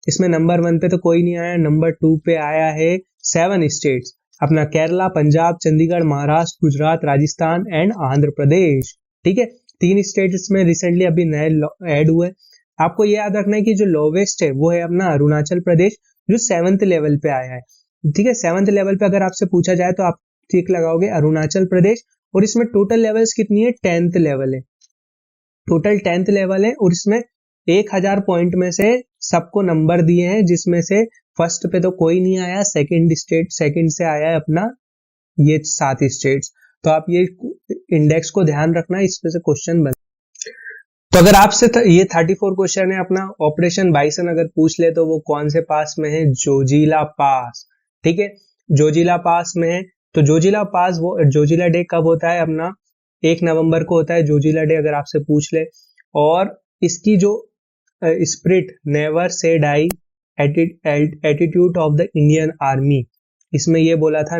इसमें नंबर 1 पे तो कोई नहीं आया, नंबर 2 पे आया है 7 स्टेट्स, अपना केरला, पंजाब, चंडीगढ़, महाराष्ट्र, गुजरात, राजस्थान एंड आंध्र प्रदेश, ठीक है। 3 स्टेट्स में रिसेंटली अभी नए ऐड हुए। आपको ये याद रखना है कि जो लोवेस्ट है वो है अपना अरुणाचल प्रदेश, जो 7th लेवल पे आया है, ठीक है। 7th लेवल पे अगर आपसे पूछा जाए तो आप ठीक लगाओगे अरुणाचल प्रदेश, और इसमें टोटल लेवल्स कितनी है? 10th लेवल है, टोटल 10th लेवल है, और इसमें 1000 पॉइंट में से सबको नंबर दिए हैं, जिसमें से फर्स्ट पे तो कोई नहीं आया, सेकंड से आया है अपना ये 7 स्टेट्स। तो आप ये इंडेक्स को ध्यान रखना, इस पे से क्वेश्चन बन। तो अगर आपसे ये 34 क्वेश्चन है अपना ऑपरेशन बाइसन अगर पूछ ले तो वो कौन से पास में है? जोजिला पास, ठीक है, जोजिला पास में है। तो जोजिला पास, वो जोजिला डे कब होता है अपना? 1 नवंबर को होता है जोजिला डे, अगर आपसे पूछ ले। और इसकी जो spirit, never say die attitude of the Indian army, इसमें ये बोला था।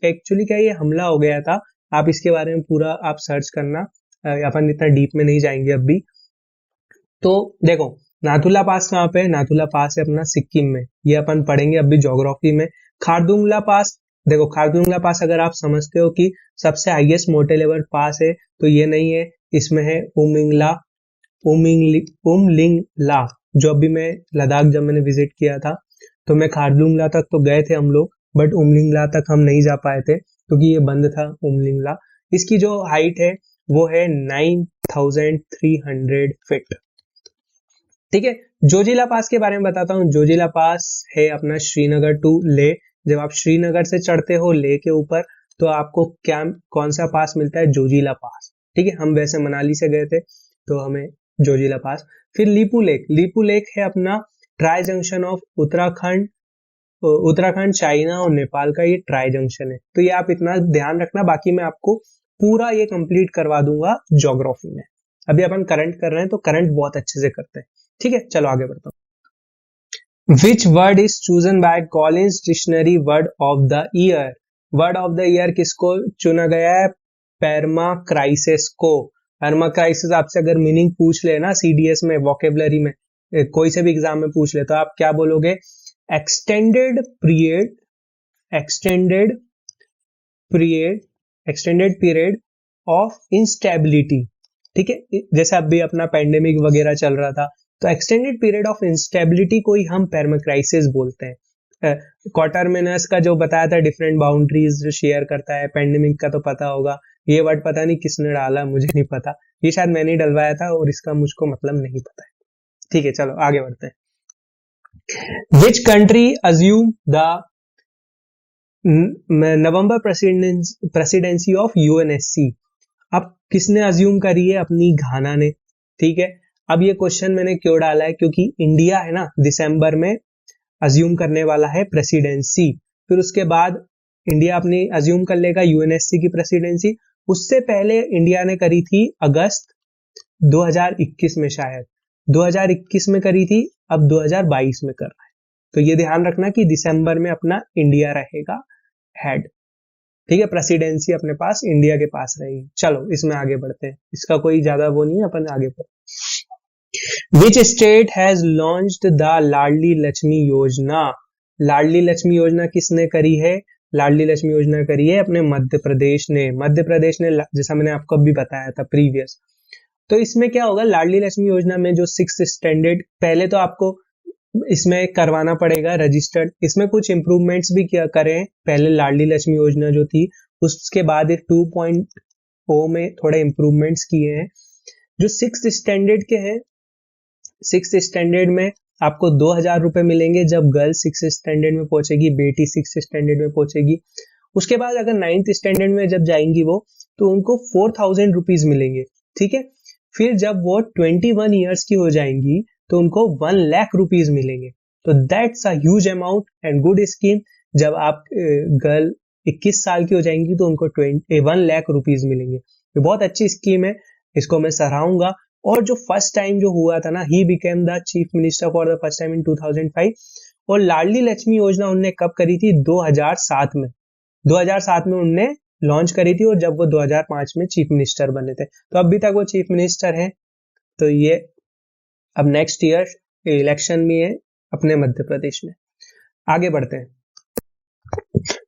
एक्चुअली क्या ये हमला हो गया था, आप इसके बारे में पूरा आप सर्च करना, अपन इतना डीप में नहीं जाएंगे अभी। तो देखो नाथुला पास कहाँ पे है? नाथुला पास है अपना सिक्किम में, ये अपन पढ़ेंगे अभी ज्योग्राफी में। खारदुंगला पास, देखो खारदुंगला पास अगर आप समझते हो कि सबसे हाईएस्ट मोटे लेवल पास है, तो ये नहीं है, इसमें है उमलिंगला, जो अभी मैं लद्दाख जब मैंने विजिट किया था तो मैं खारदुंगला तक तो गए थे हम लोग, बट उमलिंगला तक हम नहीं जा पाए थे क्योंकि ये बंद था उमलिंगला। इसकी जो हाइट है वो है 9300 फीट, ठीक है। जोजिला पास के बारे में बताता हूँ। जोजिला पास है अपना श्रीनगर टू ले, जब आप श्रीनगर से चढ़ते हो ले के ऊपर तो आपको क्या, कौन सा पास मिलता है? जोजिला पास, ठीक है। हम वैसे मनाली से गए थे तो हमें जोजिला पास। फिर लीपू लेक, लीपू लेक है अपना tri junction of Uttarakhand, China और नेपाल का ये ट्राई जंक्शन है, तो ये आप इतना ध्यान रखना, बाकी मैं आपको पूरा ये कंप्लीट करवा दूंगा ज्योग्राफी में। अभी अपन करंट कर रहे हैं तो करंट बहुत अच्छे से करते हैं, ठीक है। चलो आगे बढ़ता हूँ। Which word is chosen bye Collins dictionary word of the year? Word of the year किसको चुना गया है? पेरमा क्राइसिस को। पेरमा क्राइसिस आपसे अगर मीनिंग पूछ ले ना सीडीएस में, वोकेबलरी में, कोई से भी एग्जाम में पूछ ले, तो आप क्या बोलोगे? एक्सटेंडेड पीरियड ऑफ इंस्टेबिलिटी, ठीक है। जैसे अभी अपना पेंडेमिक वगैरह चल रहा था, तो एक्सटेंडेड पीरियड ऑफ इंस्टेबिलिटी को ही हम पेरमा क्राइसिस बोलते हैं। क्वार्टरमेनस का जो बताया था डिफरेंट बाउंड्रीज जो शेयर करता है, पेंडेमिक का तो पता होगा, ये वर्ड पता नहीं किसने डाला, मुझे नहीं पता, ये शायद मैंने ही डलवाया था और इसका मुझको मतलब नहीं पता है, ठीक है। चलो आगे बढ़ते हैं। Which country assume the November presidency of UNSC? अब किसने अज्यूम करी है? अपनी घाना ने, ठीक है। अब ये क्वेश्चन मैंने क्यों डाला है? क्योंकि इंडिया है ना दिसंबर में अज्यूम करने वाला है प्रेसिडेंसी, फिर उसके बाद इंडिया अपनी अज्यूम कर लेगा यूएनएससी की प्रेसिडेंसी। उससे पहले इंडिया ने करी थी अगस्त 2021 में, शायद 2021 में करी थी, अब 2022 में कर रहा है। तो ये ध्यान रखना कि दिसंबर में अपना इंडिया रहेगा हेड, ठीक है, प्रेसिडेंसी अपने पास इंडिया के पास रहेगी। चलो इसमें आगे बढ़ते हैं, इसका कोई ज्यादा वो नहीं है, अपन आगे बढ़ते। Which state has launched the Ladli Lakshmi Yojana? Ladli Lakshmi योजना किसने करी है? लाडली लक्ष्मी योजना करी है अपने मध्य प्रदेश ने। मध्य प्रदेश ने, जैसा मैंने आपको अभी बताया था प्रीवियस। तो इसमें क्या होगा? लाडली लक्ष्मी योजना में जो 6th स्टैंडर्ड, पहले तो आपको इसमें करवाना पड़ेगा रजिस्टर्ड। इसमें कुछ इम्प्रूवमेंट्स भी किया करें, पहले लाडली लक्ष्मी योजना जो थी उसके बाद 2.0 में थोड़े इम्प्रूवमेंट्स किए हैं। जो 6th स्टैंडर्ड के हैं, 6th स्टैंडर्ड में आपको 2000 रुपए मिलेंगे जब गर्ल 6th स्टैंडर्ड में पहुंचेगी, बेटी 6th स्टैंडर्ड में पहुंचेगी। उसके बाद अगर 9th स्टैंडर्ड में जब जाएंगी वो, तो उनको 4000 रुपीज मिलेंगे, ठीक है। फिर जब वो 21 ईयर्स की हो जाएंगी तो उनको 1 लाख रुपीज मिलेंगे। तो that's a huge amount and good scheme. जब आप गर्ल 21 साल की हो जाएंगी तो उनको 1 लाख रुपीज मिलेंगे। ये बहुत अच्छी स्कीम है, इसको मैं सराहूंगा। और जो फर्स्ट टाइम जो हुआ था ना, he became the chief minister for the first time in 2005। और लाडली लक्ष्मी योजना उनने कब करी थी? 2007 में। 2007 में उनने लॉन्च करी थी, और जब वो 2005 में चीफ मिनिस्टर बने थे। तो अभी तक वो चीफ मिनिस्टर हैं। तो ये अब नेक्स्ट ईयर इलेक्शन भी है अपने मध्य प्रदेश में। आगे बढ़ते हैं।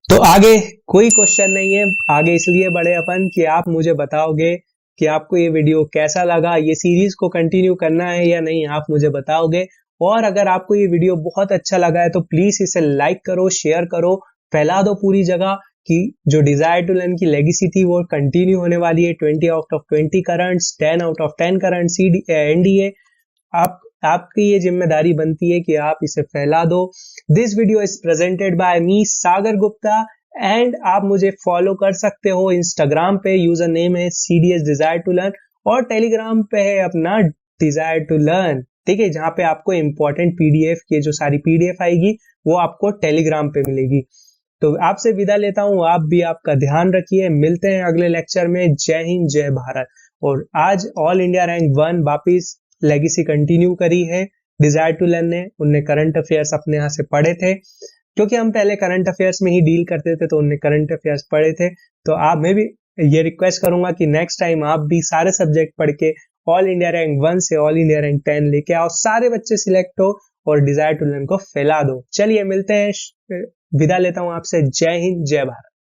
तो आगे कोई क्वेश्चन नहीं है, आगे इसलिए बढ़े अपन कि आप मुझे बताओगे कि आपको ये वीडियो कैसा लगा, ये सीरीज को कंटिन्यू करना है या नहीं, आप मुझे बताओगे। और अगर आपको ये वीडियो बहुत अच्छा लगा है तो प्लीज इसे लाइक करो, शेयर करो, फैला दो पूरी जगह कि जो डिजायर टू लर्न की लेगेसी थी वो कंटिन्यू होने वाली है। 20 out of 20 currents, 10 out of 10 currents NDA. आपकी ये जिम्मेदारी बनती है कि आप इसे फैला दो। This video is presented by me Sagar Gupta, and आप मुझे फॉलो कर सकते हो इंस्टाग्राम पे, यूजर नेम है CDS डिजायर टू लर्न, और टेलीग्राम पे है अपना डिजायर टू लर्न, ठीक है, जहां पे आपको इंपॉर्टेंट PDF की जो सारी PDF आएगी वो आपको टेलीग्राम पे मिलेगी। तो आपसे विदा लेता हूं, आप भी आपका ध्यान रखिए, मिलते हैं अगले लेक्चर में। जय हिंद, जय भारत। और आज ऑल इंडिया रैंक 1 वापिस लेगेसी कंटिन्यू करी है डिजायर टू लर्न ने। उनने करंट अफेयर्स अपने यहाँ से पढ़े थे, क्योंकि हम पहले करंट अफेयर्स में ही डील करते थे, तो उनने करंट अफेयर्स पढ़े थे। तो आप, मैं भी ये रिक्वेस्ट करूंगा कि नेक्स्ट टाइम आप भी सारे सब्जेक्ट पढ़ के ऑल इंडिया रैंक 1 से ऑल इंडिया रैंक 10 लेके आओ, सारे बच्चे सिलेक्ट हो और डिजायर टू लर्न को फैला दो। चलिए मिलते हैं, विदा लेता हूं आपसे। जय हिंद, जय भारत।